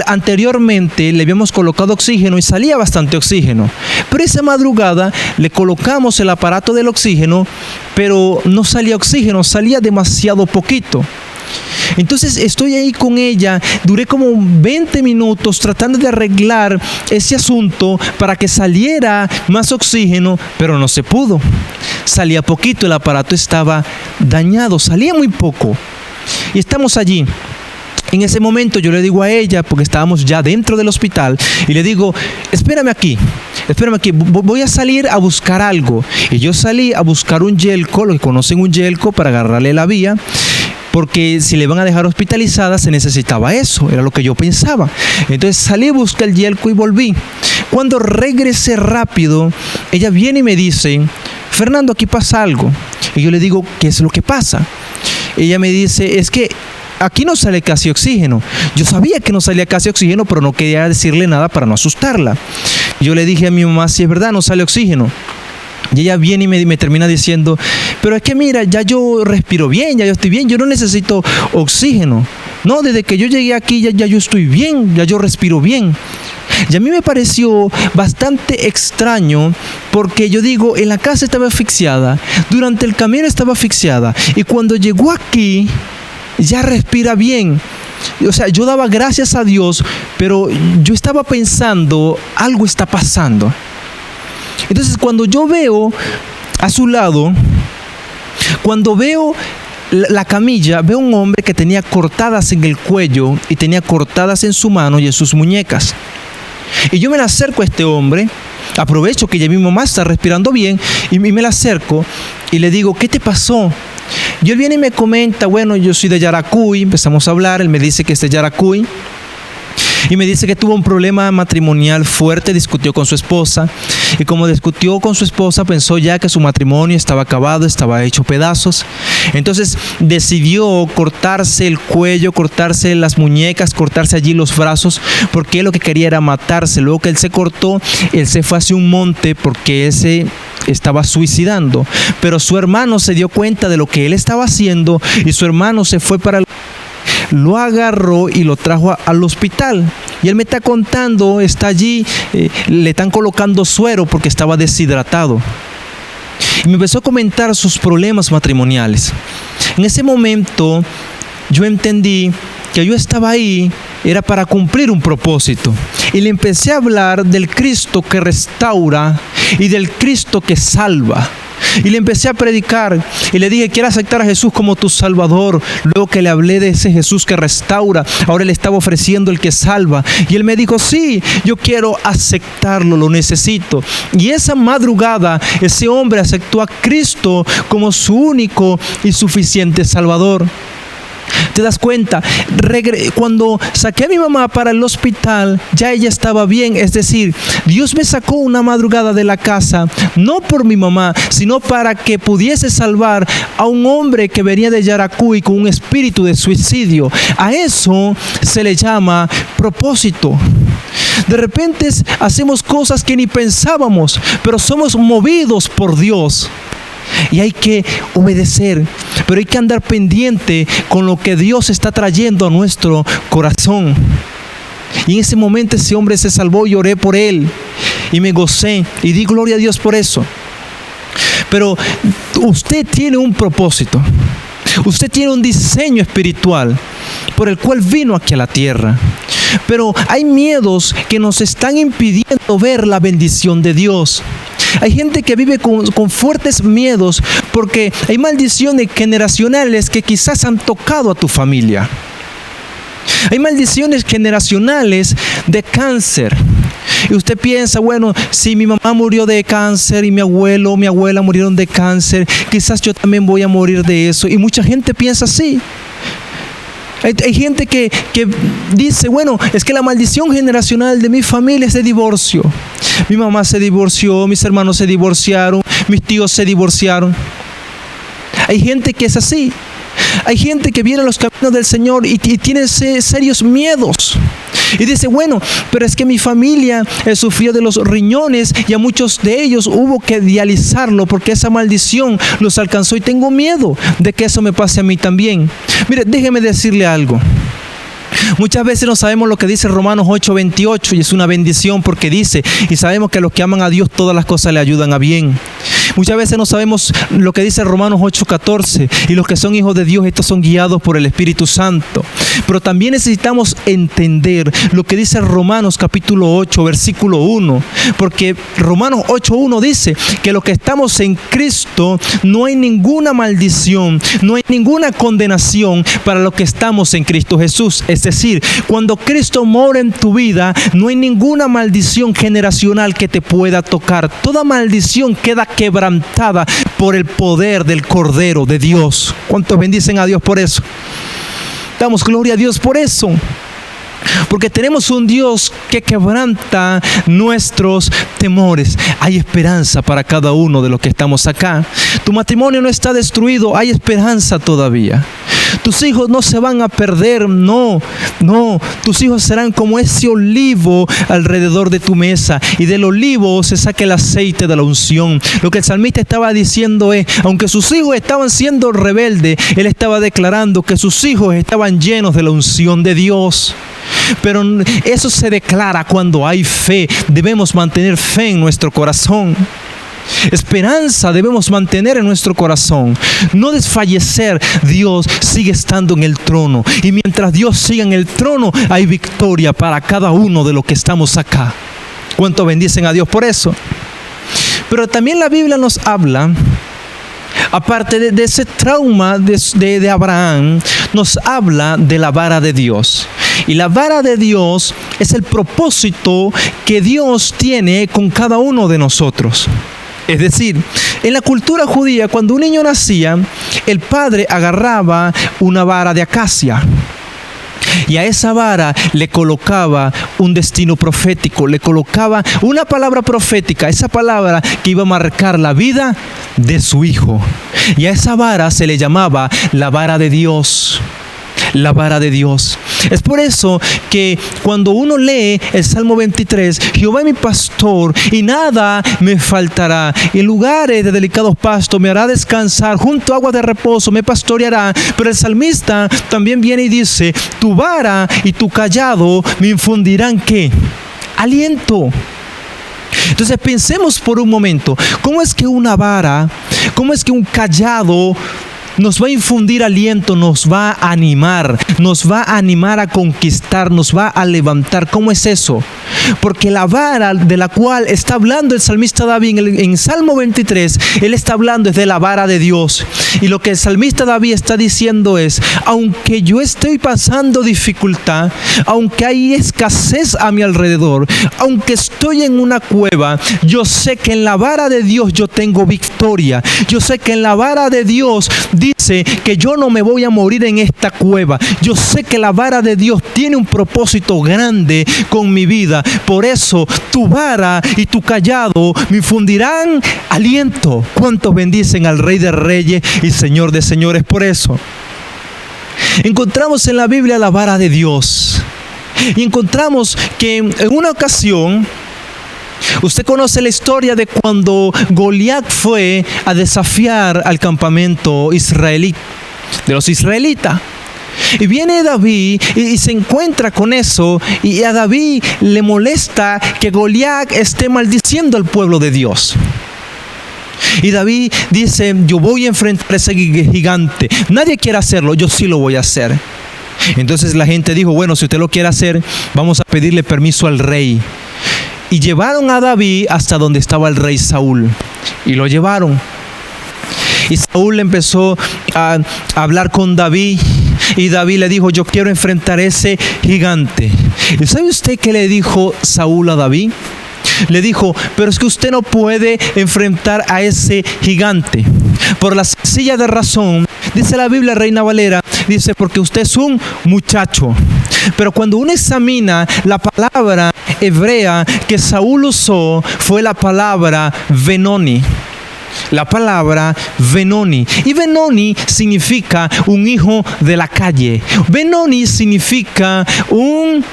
anteriormente le habíamos colocado oxígeno y salía bastante oxígeno, pero esa madrugada le colocamos el aparato del oxígeno, pero no salía oxígeno, salía demasiado poquito. Entonces estoy ahí con ella, duré como 20 minutos tratando de arreglar ese asunto para que saliera más oxígeno, pero no se pudo. Salía poquito, el aparato estaba dañado, salía muy poco. Y estamos allí. En ese momento yo le digo a ella, porque estábamos ya dentro del hospital, y le digo: espérame aquí, voy a salir a buscar algo. Y yo salí a buscar un yelco, lo que conocen un yelco, para agarrarle la vía, porque si le van a dejar hospitalizada se necesitaba eso, era lo que yo pensaba. Entonces salí a buscar el yelco y volví. Cuando regresé rápido, ella viene y me dice: Fernando, aquí pasa algo. Y yo le digo: ¿qué es lo que pasa? Ella me dice: es que aquí no sale casi oxígeno. Yo sabía que no salía casi oxígeno, pero no quería decirle nada para no asustarla. Yo le dije a mi mamá: si es verdad, no sale oxígeno. Y ella viene y me termina diciendo: pero es que mira, ya yo respiro bien, ya yo estoy bien, yo no necesito oxígeno. No, desde que yo llegué aquí ya yo estoy bien, ya yo respiro bien. Y a mí me pareció bastante extraño porque yo digo, en la casa estaba asfixiada, durante el camino estaba asfixiada y cuando llegó aquí ya respira bien. O sea, yo daba gracias a Dios, pero yo estaba pensando, algo está pasando. Entonces cuando yo veo a su lado, cuando veo la camilla, veo un hombre que tenía cortadas en el cuello y tenía cortadas en su mano y en sus muñecas. Y yo me le acerco a este hombre, aprovecho que ya mi mamá está respirando bien y me le acerco y le digo, ¿qué te pasó? Y él viene y me comenta, bueno, yo soy de Yaracuy, empezamos a hablar, él me dice que es de Yaracuy. Y me dice que tuvo un problema matrimonial fuerte, discutió con su esposa. Y como discutió con su esposa, pensó ya que su matrimonio estaba acabado, estaba hecho pedazos. Entonces decidió cortarse el cuello, cortarse las muñecas, cortarse allí los brazos, porque él lo que quería era matarse. Luego que él se cortó, él se fue hacia un monte porque él se estaba suicidando. Pero su hermano se dio cuenta de lo que él estaba haciendo y su hermano se fue para lo agarró y lo trajo al hospital. Y él me está contando, está allí, le están colocando suero porque estaba deshidratado. Y me empezó a comentar sus problemas matrimoniales. En ese momento yo entendí que yo estaba ahí, era para cumplir un propósito. Y le empecé a hablar del Cristo que restaura y del Cristo que salva. Y le empecé a predicar y le dije, ¿quieres aceptar a Jesús como tu Salvador? Luego que le hablé de ese Jesús que restaura, ahora le estaba ofreciendo el que salva. Y él me dijo, sí, yo quiero aceptarlo, lo necesito. Y esa madrugada ese hombre aceptó a Cristo como su único y suficiente Salvador. ¿Te das cuenta? Cuando saqué a mi mamá para el hospital, ya ella estaba bien. Es decir, Dios me sacó una madrugada de la casa, no por mi mamá, sino para que pudiese salvar a un hombre que venía de Yaracuy con un espíritu de suicidio. A eso se le llama propósito. De repente hacemos cosas que ni pensábamos, pero somos movidos por Dios. Y hay que obedecer, pero hay que andar pendiente con lo que Dios está trayendo a nuestro corazón. Y en ese momento ese hombre se salvó y oré por él y me gocé y di gloria a Dios por eso. Pero usted tiene un propósito, usted tiene un diseño espiritual por el cual vino aquí a la tierra. Pero hay miedos que nos están impidiendo ver la bendición de Dios. Hay gente que vive con fuertes miedos porque hay maldiciones generacionales que quizás han tocado a tu familia. Hay maldiciones generacionales de cáncer. Y usted piensa, bueno, si mi mamá murió de cáncer y mi abuelo o mi abuela murieron de cáncer, quizás yo también voy a morir de eso. Y mucha gente piensa así. Hay gente que dice, bueno, es que la maldición generacional de mi familia es de divorcio. Mi mamá se divorció, mis hermanos se divorciaron, mis tíos se divorciaron. Hay gente que es así. Hay gente que viene a los caminos del Señor y tiene serios miedos. Y dice, bueno, pero es que mi familia sufrió de los riñones y a muchos de ellos hubo que dializarlo porque esa maldición los alcanzó y tengo miedo de que eso me pase a mí también. Mire, déjeme decirle algo. Muchas veces no sabemos lo que dice Romanos 8:28 y es una bendición porque dice, y sabemos que a los que aman a Dios todas las cosas le ayudan a bien. Muchas veces no sabemos lo que dice Romanos 8:14 y los que son hijos de Dios, estos son guiados por el Espíritu Santo. Pero también necesitamos entender lo que dice Romanos capítulo 8, versículo 1, porque Romanos 8:1 dice que los que estamos en Cristo no hay ninguna maldición, no hay ninguna condenación para los que estamos en Cristo Jesús. Es decir, cuando Cristo mora en tu vida, no hay ninguna maldición generacional que te pueda tocar. Toda maldición queda quebrantada por el poder del Cordero de Dios. ¿Cuántos bendicen a Dios por eso? Damos gloria a Dios por eso. Porque tenemos un Dios que quebranta nuestros temores. Hay esperanza para cada uno de los que estamos acá. Tu matrimonio no está destruido, hay esperanza todavía. Tus hijos no se van a perder, no. Tus hijos serán como ese olivo alrededor de tu mesa, y del olivo se saca el aceite de la unción. Lo que el salmista estaba diciendo es, aunque sus hijos estaban siendo rebeldes, él estaba declarando que sus hijos estaban llenos de la unción de Dios. Pero eso se declara cuando hay fe. Debemos mantener fe en nuestro corazón. Esperanza debemos mantener en nuestro corazón. No desfallecer. Dios sigue estando en el trono. Y mientras Dios siga en el trono, hay victoria para cada uno de los que estamos acá. ¿Cuánto bendicen a Dios por eso? Pero también la Biblia nos habla, aparte de ese trauma de Abraham, nos habla de la vara de Dios. Y la vara de Dios es el propósito que Dios tiene con cada uno de nosotros. Es decir, en la cultura judía, cuando un niño nacía, el padre agarraba una vara de acacia. Y a esa vara le colocaba un destino profético, le colocaba una palabra profética, esa palabra que iba a marcar la vida de su hijo. Y a esa vara se le llamaba la vara de Dios. La vara de Dios. Es por eso que cuando uno lee el Salmo 23, Jehová es mi pastor y nada me faltará. En lugares de delicados pastos me hará descansar, junto a aguas de reposo me pastoreará. Pero el salmista también viene y dice, tu vara y tu cayado me infundirán ¿qué? Aliento. Entonces pensemos por un momento, ¿cómo es que una vara, cómo es que un cayado nos va a infundir aliento, nos va a animar a conquistar, nos va a levantar? ¿Cómo es eso? Porque la vara de la cual está hablando el salmista David en Salmo 23, él está hablando es de la vara de Dios. Y lo que el salmista David está diciendo es, aunque yo estoy pasando dificultad, aunque hay escasez a mi alrededor, aunque estoy en una cueva, yo sé que en la vara de Dios yo tengo victoria. Yo sé que en la vara de Dios dice que yo no me voy a morir en esta cueva. Yo sé que la vara de Dios tiene un propósito grande con mi vida. Por eso tu vara y tu cayado me infundirán aliento. ¿Cuántos bendicen al Rey de Reyes y Señor de Señores por eso? Encontramos en la Biblia la vara de Dios. Y encontramos que en una ocasión, usted conoce la historia de cuando Goliat fue a desafiar al campamento israelita, de los israelitas. Y viene David y se encuentra con eso, y a David le molesta que Goliat esté maldiciendo al pueblo de Dios. Y David dice, yo voy a enfrentar a ese gigante. Nadie quiere hacerlo, yo sí lo voy a hacer. Entonces la gente dijo, bueno, si usted lo quiere hacer, vamos a pedirle permiso al rey. Y llevaron a David hasta donde estaba el rey Saúl. Y lo llevaron. Y Saúl empezó a hablar con David. Y David le dijo, yo quiero enfrentar a ese gigante. ¿Y sabe usted qué le dijo Saúl a David? Le dijo, pero es que usted no puede enfrentar a ese gigante. Por la sencilla de razón, dice la Biblia Reina Valera, dice, porque usted es un muchacho. Pero cuando uno examina la palabra hebrea que Saúl usó, fue la palabra Benoni. La palabra Benoni. Y Benoni significa un hijo de la calle. Benoni significa un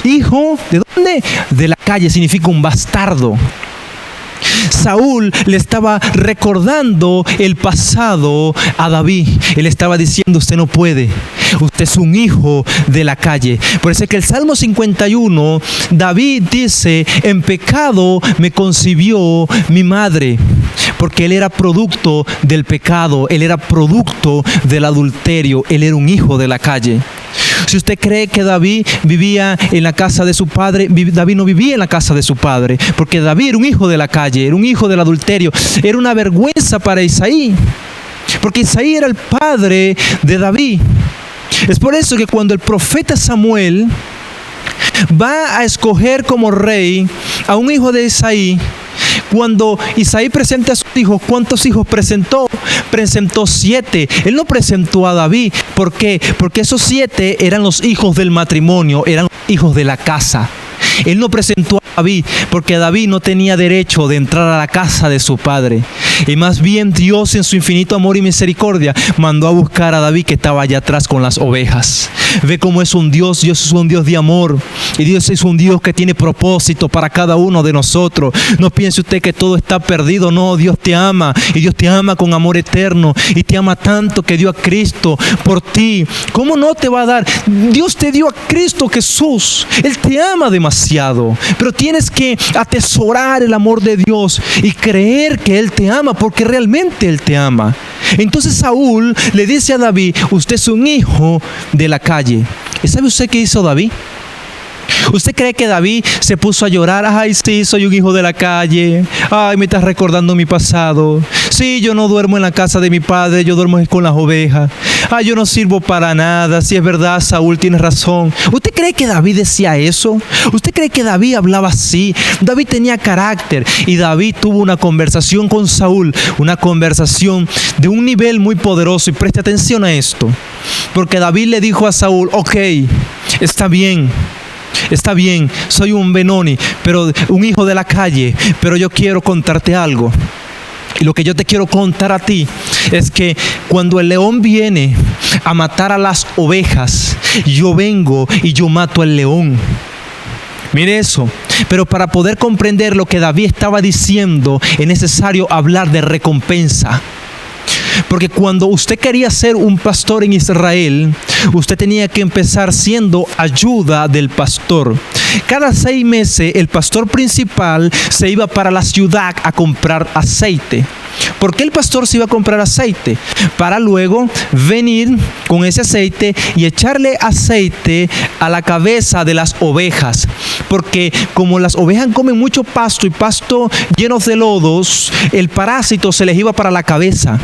hijo, ¿de dónde? De la calle, significa un bastardo. Saúl le estaba recordando el pasado a David. Él estaba diciendo, usted no puede, usted es un hijo de la calle. Por eso es que el Salmo 51, David dice, en pecado me concibió mi madre. Porque él era producto del pecado, él era producto del adulterio, él era un hijo de la calle. Si usted cree que David vivía en la casa de su padre, David no vivía en la casa de su padre, porque David era un hijo de la calle, era un hijo del adulterio. Era una vergüenza para Isaí, porque Isaí era el padre de David. Es por eso que cuando el profeta Samuel va a escoger como rey a un hijo de Isaí, cuando Isaí presenta a sus hijos, ¿cuántos hijos presentó? Presentó 7. Él no presentó a David. ¿Por qué? Porque esos 7 eran los hijos del matrimonio, eran hijos de la casa. Él no presentó a David porque David no tenía derecho de entrar a la casa de su padre. Y más bien Dios, en su infinito amor y misericordia, mandó a buscar a David, que estaba allá atrás con las ovejas. Ve cómo es un Dios. Dios es un Dios de amor, y Dios es un Dios que tiene propósito para cada uno de nosotros. No piense usted que todo está perdido. No, Dios te ama, y Dios te ama con amor eterno, y te ama tanto que dio a Cristo por ti. ¿Cómo no te va a dar? Dios te dio a Cristo Jesús. Él te ama demasiado, pero tienes que atesorar el amor de Dios y creer que Él te ama, porque realmente Él te ama. Entonces Saúl le dice a David: usted es un hijo de la calle. ¿Y sabe usted qué hizo David? ¿Usted cree que David se puso a llorar? Ay, sí, soy un hijo de la calle. Ay, me estás recordando mi pasado. Sí, yo no duermo en la casa de mi padre, yo duermo con las ovejas. Ay, yo no sirvo para nada. Sí, es verdad, Saúl, tienes razón. ¿Usted cree que David decía eso? ¿Usted cree que David hablaba así? David tenía carácter, y David tuvo una conversación con Saúl, una conversación de un nivel muy poderoso. Y preste atención a esto, porque David le dijo a Saúl: ok, está bien, soy un Benoni, pero un hijo de la calle, pero yo quiero contarte algo. Y lo que yo te quiero contar a ti es que cuando el león viene a matar a las ovejas, yo vengo y yo mato al león. Mire eso. Pero para poder comprender lo que David estaba diciendo, es necesario hablar de recompensa. Porque cuando usted quería ser un pastor en Israel, usted tenía que empezar siendo ayuda del pastor. Cada 6 meses el pastor principal se iba para la ciudad a comprar aceite. ¿Por qué el pastor se iba a comprar aceite? Para luego venir con ese aceite y echarle aceite a la cabeza de las ovejas. Porque como las ovejas comen mucho pasto, y pasto llenos de lodos, el parásito se les iba para la cabeza.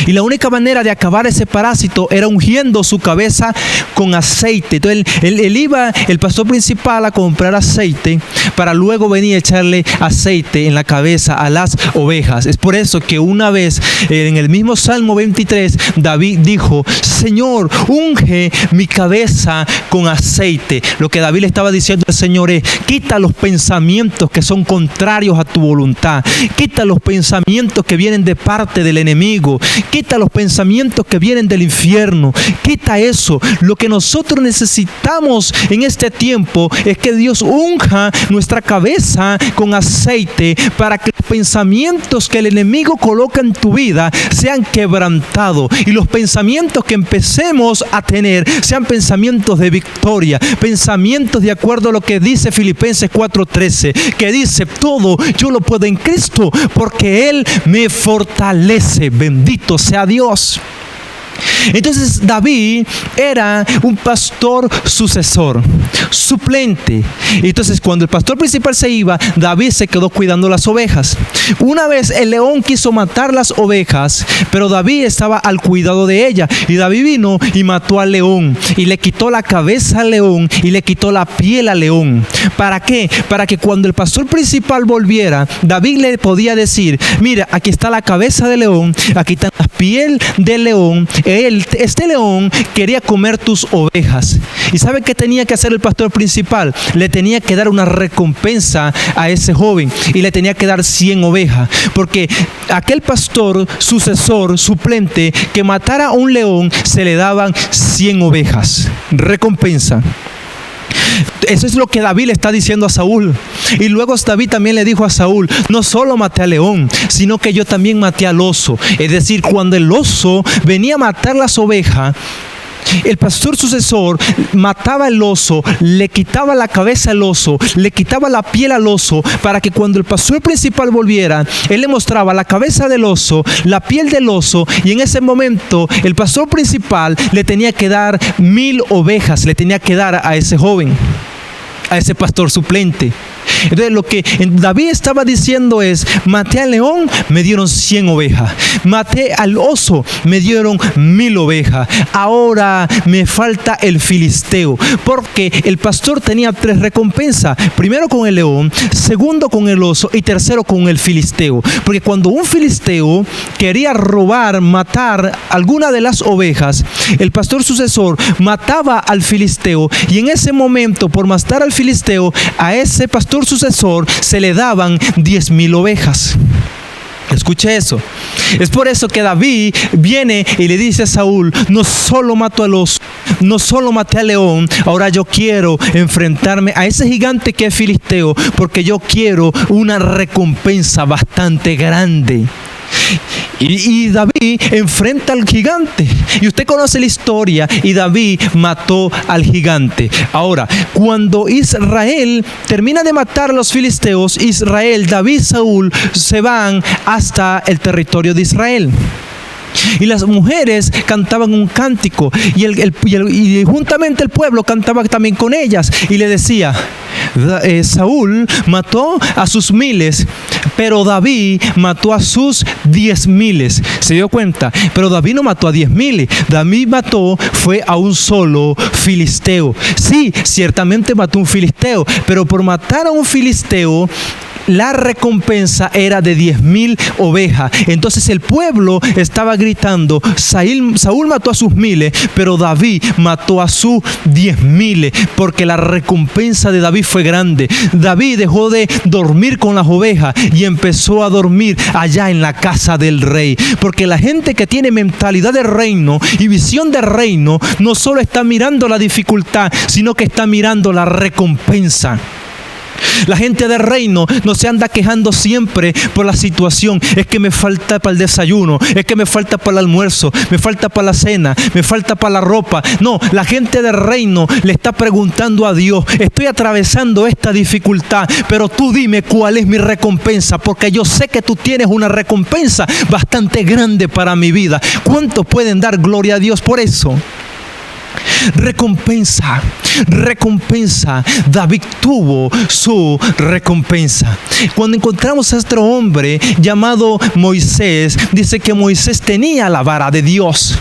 Y la única manera de acabar ese parásito era ungiendo su cabeza con aceite. Entonces él iba, el pastor principal, a comprar aceite para luego venir a echarle aceite en la cabeza a las ovejas. Es por eso que una vez en el mismo Salmo 23, David dijo: Señor, unge mi cabeza con aceite. Lo que David le estaba diciendo al Señor es: quita los pensamientos que son contrarios a tu voluntad. Quita los pensamientos que vienen de parte del enemigo. Quita los pensamientos que vienen del infierno. Quita eso. Lo que nosotros necesitamos en este tiempo es que Dios unja nuestra cabeza con aceite, para que los pensamientos que el enemigo coloca en tu vida sean quebrantados, y los pensamientos que empecemos a tener sean pensamientos de victoria, pensamientos de acuerdo a lo que dice Filipenses 4:13, que dice: todo yo lo puedo en Cristo, porque Él me fortalece. Bendito sea Dios. Entonces David era un pastor sucesor, suplente. Entonces cuando el pastor principal se iba, David se quedó cuidando las ovejas. Una vez el león quiso matar las ovejas, pero David estaba al cuidado de ella, y David vino y mató al león, y le quitó la cabeza al león, y le quitó la piel al león. ¿Para qué? Para que cuando el pastor principal volviera, David le podía decir: mira, aquí está la cabeza del león, aquí está la piel del león. Este león quería comer tus ovejas. ¿Y sabe qué tenía que hacer el pastor principal? Le tenía que dar una recompensa a ese joven, y le tenía que dar 100 ovejas, porque aquel pastor sucesor, suplente, que matara a un león, se le daban 100 ovejas. Recompensa. Eso es lo que David le está diciendo a Saúl. Y luego David también le dijo a Saúl: no solo maté al león, sino que yo también maté al oso. Es decir, cuando el oso venía a matar las ovejas, el pastor sucesor mataba el oso, le quitaba la cabeza al oso, le quitaba la piel al oso, para que cuando el pastor principal volviera, él le mostraba la cabeza del oso, la piel del oso, y en ese momento el pastor principal le tenía que dar 1000 ovejas, le tenía que dar a ese joven, a ese pastor suplente. Entonces lo que David estaba diciendo es: maté al león, me dieron 100 ovejas. Maté al oso, me dieron 1000 ovejas. Ahora me falta el filisteo, porque el pastor tenía 3 recompensas: primero con el león, segundo con el oso, y tercero con el filisteo. Porque cuando un filisteo quería robar, matar alguna de las ovejas, el pastor sucesor mataba al filisteo, y en ese momento, por matar al filisteo, a ese pastor sucesor se le daban 10,000 ovejas. Escuche eso. Es por eso que David viene y le dice a Saúl: no solo mato al oso, no solo maté al león, ahora yo quiero enfrentarme a ese gigante que es filisteo, porque yo quiero una recompensa bastante grande. Y David enfrenta al gigante. Y usted conoce la historia. Y David mató al gigante. Ahora, cuando Israel termina de matar a los filisteos, Israel, David y Saúl se van hasta el territorio de Israel. Y las mujeres cantaban un cántico y juntamente el pueblo cantaba también con ellas y le decía: Saúl mató a sus 1000, pero David mató a sus 10,000. ¿Se dio cuenta? Pero David no mató a 10,000. David fue a un solo filisteo. Sí, ciertamente mató a un filisteo, pero por matar a un filisteo la recompensa era de 10,000 ovejas. Entonces el pueblo estaba gritando: Saúl mató a sus 1000, pero David mató a sus 10,000, porque la recompensa de David fue grande. David dejó de dormir con las ovejas y empezó a dormir allá en la casa del rey. Porque la gente que tiene mentalidad de reino y visión de reino no solo está mirando la dificultad, sino que está mirando la recompensa. La gente de reino no se anda quejando siempre por la situación. Es que me falta para el desayuno, es que me falta para el almuerzo, me falta para la cena, me falta para la ropa. No, la gente de reino le está preguntando a Dios: estoy atravesando esta dificultad, pero tú dime cuál es mi recompensa, porque yo sé que tú tienes una recompensa bastante grande para mi vida. ¿Cuántos pueden dar gloria a Dios por eso? Recompensa. David tuvo su recompensa. Cuando encontramos a este hombre llamado Moisés, dice que Moisés tenía la vara de Dios.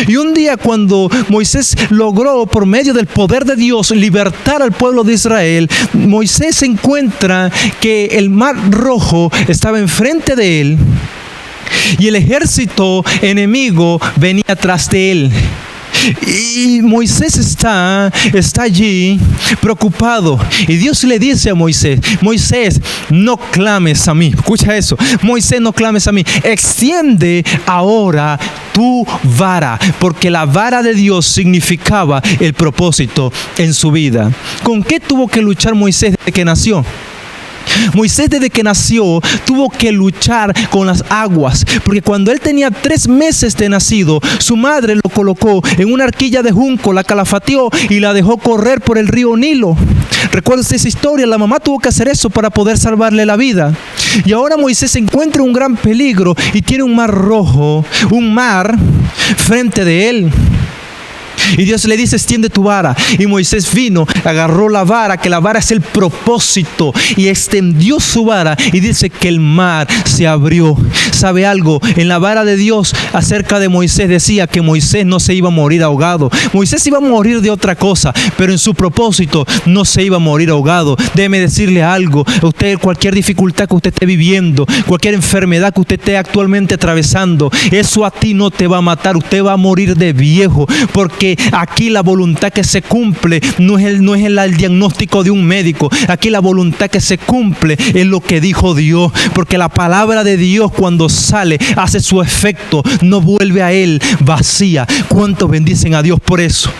Y un día, cuando Moisés logró, por medio del poder de Dios, libertar al pueblo de Israel, Moisés encuentra que el mar Rojo estaba enfrente de él y el ejército enemigo venía atrás de él. Y Moisés está allí preocupado. Y Dios le dice a Moisés: Moisés, no clames a mí. Escucha eso. Moisés, no clames a mí. Extiende ahora tu vara, porque la vara de Dios significaba el propósito en su vida. ¿Con qué tuvo que luchar Moisés desde que nació? Moisés, desde que nació, tuvo que luchar con las aguas, porque cuando él tenía 3 meses de nacido, su madre lo colocó en una arquilla de junco, la calafateó y la dejó correr por el río Nilo. ¿Recuerdas esa historia? La mamá tuvo que hacer eso para poder salvarle la vida. Y ahora Moisés se encuentra en un gran peligro y tiene un mar rojo, un mar frente de él. Y Dios le dice: extiende tu vara. Y Moisés vino, agarró la vara, que la vara es el propósito, y extendió su vara, y dice que el mar se abrió. ¿Sabe algo? En la vara de Dios acerca de Moisés decía que Moisés no se iba a morir ahogado. Moisés iba a morir de otra cosa, pero en su propósito no se iba a morir ahogado. Déjeme decirle algo: usted, cualquier dificultad que usted esté viviendo, cualquier enfermedad que usted esté actualmente atravesando, eso a ti no te va a matar. Usted va a morir de viejo, porque aquí la voluntad que se cumple no es el diagnóstico de un médico. Aquí la voluntad que se cumple es lo que dijo Dios, porque la palabra de Dios, cuando sale, hace su efecto, no vuelve a él vacía. ¿Cuántos bendicen a Dios por eso?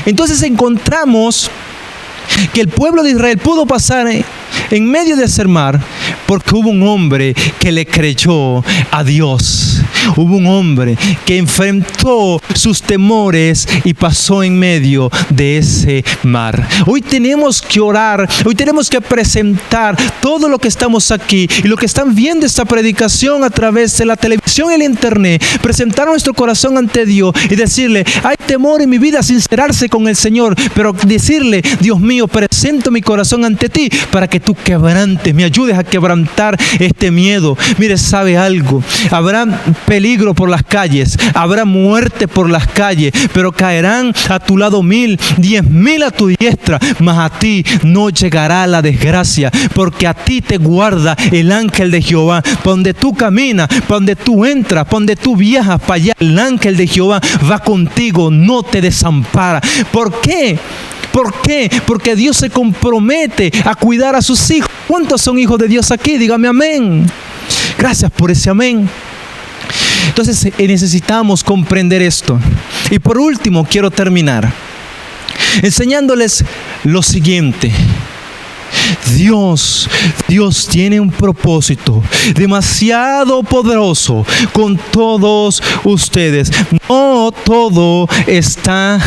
Entonces encontramos que el pueblo de Israel pudo pasar en medio de ese mar porque hubo un hombre que le creyó a Dios. Hubo un hombre que enfrentó sus temores y pasó en medio de ese mar. Hoy tenemos que orar, hoy tenemos que presentar todo lo que estamos aquí y lo que están viendo esta predicación a través de la televisión y el internet, presentar nuestro corazón ante Dios y decirle: hay temor en mi vida, sincerarse con el Señor, pero decirle: Dios mío, presento mi corazón ante ti para que tú quebrantes, me ayudes a quebrantar este miedo. Mire, ¿sabe algo? Habrá peligro por las calles, habrá muerte por las calles, pero caerán a tu lado 1000, 10,000 a tu diestra, mas a ti no llegará la desgracia, porque a ti te guarda el ángel de Jehová. Para donde tú caminas, para donde tú entras, para donde tú viajas, para allá el ángel de Jehová va contigo, no te desampara. ¿Por qué? ¿Por qué? Porque Dios se compromete a cuidar a sus hijos. ¿Cuántos son hijos de Dios aquí? Dígame amén. Gracias por ese amén. Entonces necesitamos comprender esto. Y por último, quiero terminar enseñándoles lo siguiente. Dios tiene un propósito demasiado poderoso con todos ustedes. No todo está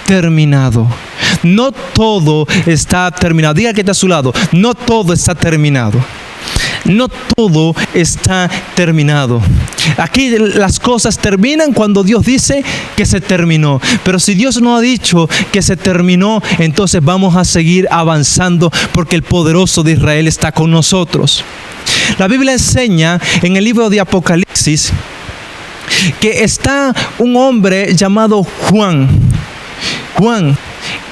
terminado. No todo está terminado. Diga que está a su lado. No todo está terminado. No todo está terminado. Aquí las cosas terminan cuando Dios dice que se terminó. Pero si Dios no ha dicho que se terminó, entonces vamos a seguir avanzando porque el poderoso de Israel está con nosotros. La Biblia enseña en el libro de Apocalipsis que está un hombre llamado Juan,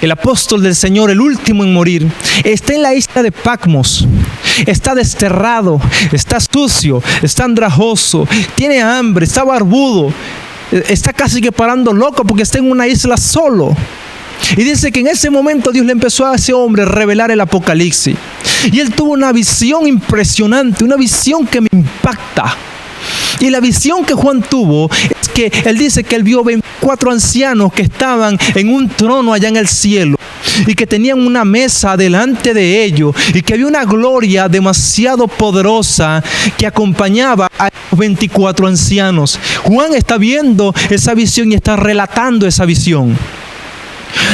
el apóstol del Señor, el último en morir. Está en la isla de Patmos. Está desterrado, está sucio, está andrajoso, tiene hambre, está barbudo, está casi que parando loco porque está en una isla solo. Y dice que en ese momento Dios le empezó a ese hombre revelar el Apocalipsis. Y él tuvo una visión impresionante, una visión que me impacta. Y la visión que Juan tuvo es que él dice que él vio 24 ancianos que estaban en un trono allá en el cielo y que tenían una mesa delante de ellos y que había una gloria demasiado poderosa que acompañaba a los 24 ancianos. Juan está viendo esa visión y está relatando esa visión.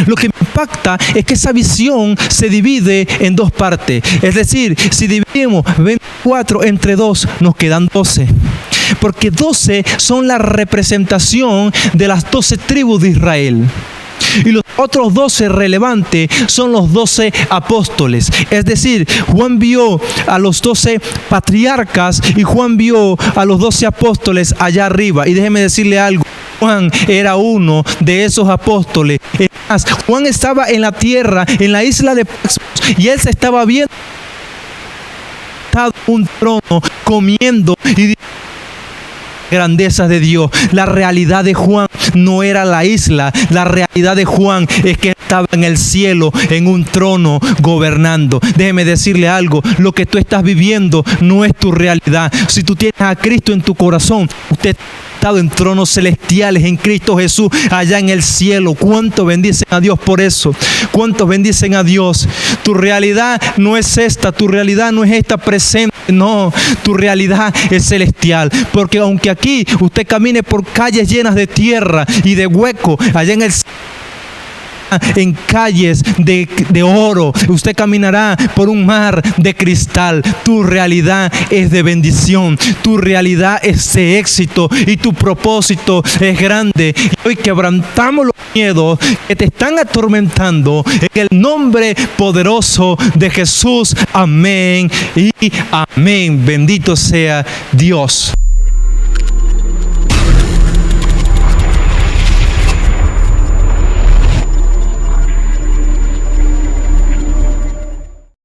Lo que me impacta es que esa visión se divide en dos partes. Es decir, si dividimos 24 entre 2, nos quedan 12. Porque 12 son la representación de las 12 tribus de Israel. Y los otros 12 relevantes son los 12 apóstoles. Es decir, Juan vio a los 12 patriarcas y Juan vio a los 12 apóstoles allá arriba. Y déjeme decirle algo. Juan era uno de esos apóstoles. Juan estaba en la tierra, en la isla de Patmos, y él se estaba viendo un trono, comiendo y grandezas de Dios. La realidad de Juan no era la isla. La realidad de Juan es que estaba en el cielo, en un trono, gobernando. Déjeme decirle algo. Lo que tú estás viviendo no es tu realidad. Si tú tienes a Cristo en tu corazón, usted en tronos celestiales en Cristo Jesús allá en el cielo. ¿Cuánto bendicen a Dios por eso? ¿Cuántos bendicen a Dios? Tu realidad no es esta, tu realidad no es esta presente, no, tu realidad es celestial, porque aunque aquí usted camine por calles llenas de tierra y de hueco, allá en el en calles de oro, usted caminará por un mar de cristal. Tu realidad es de bendición, tu realidad es de éxito y tu propósito es grande. Y hoy quebrantamos los miedos que te están atormentando en el nombre poderoso de Jesús. Amén y amén. Bendito sea Dios.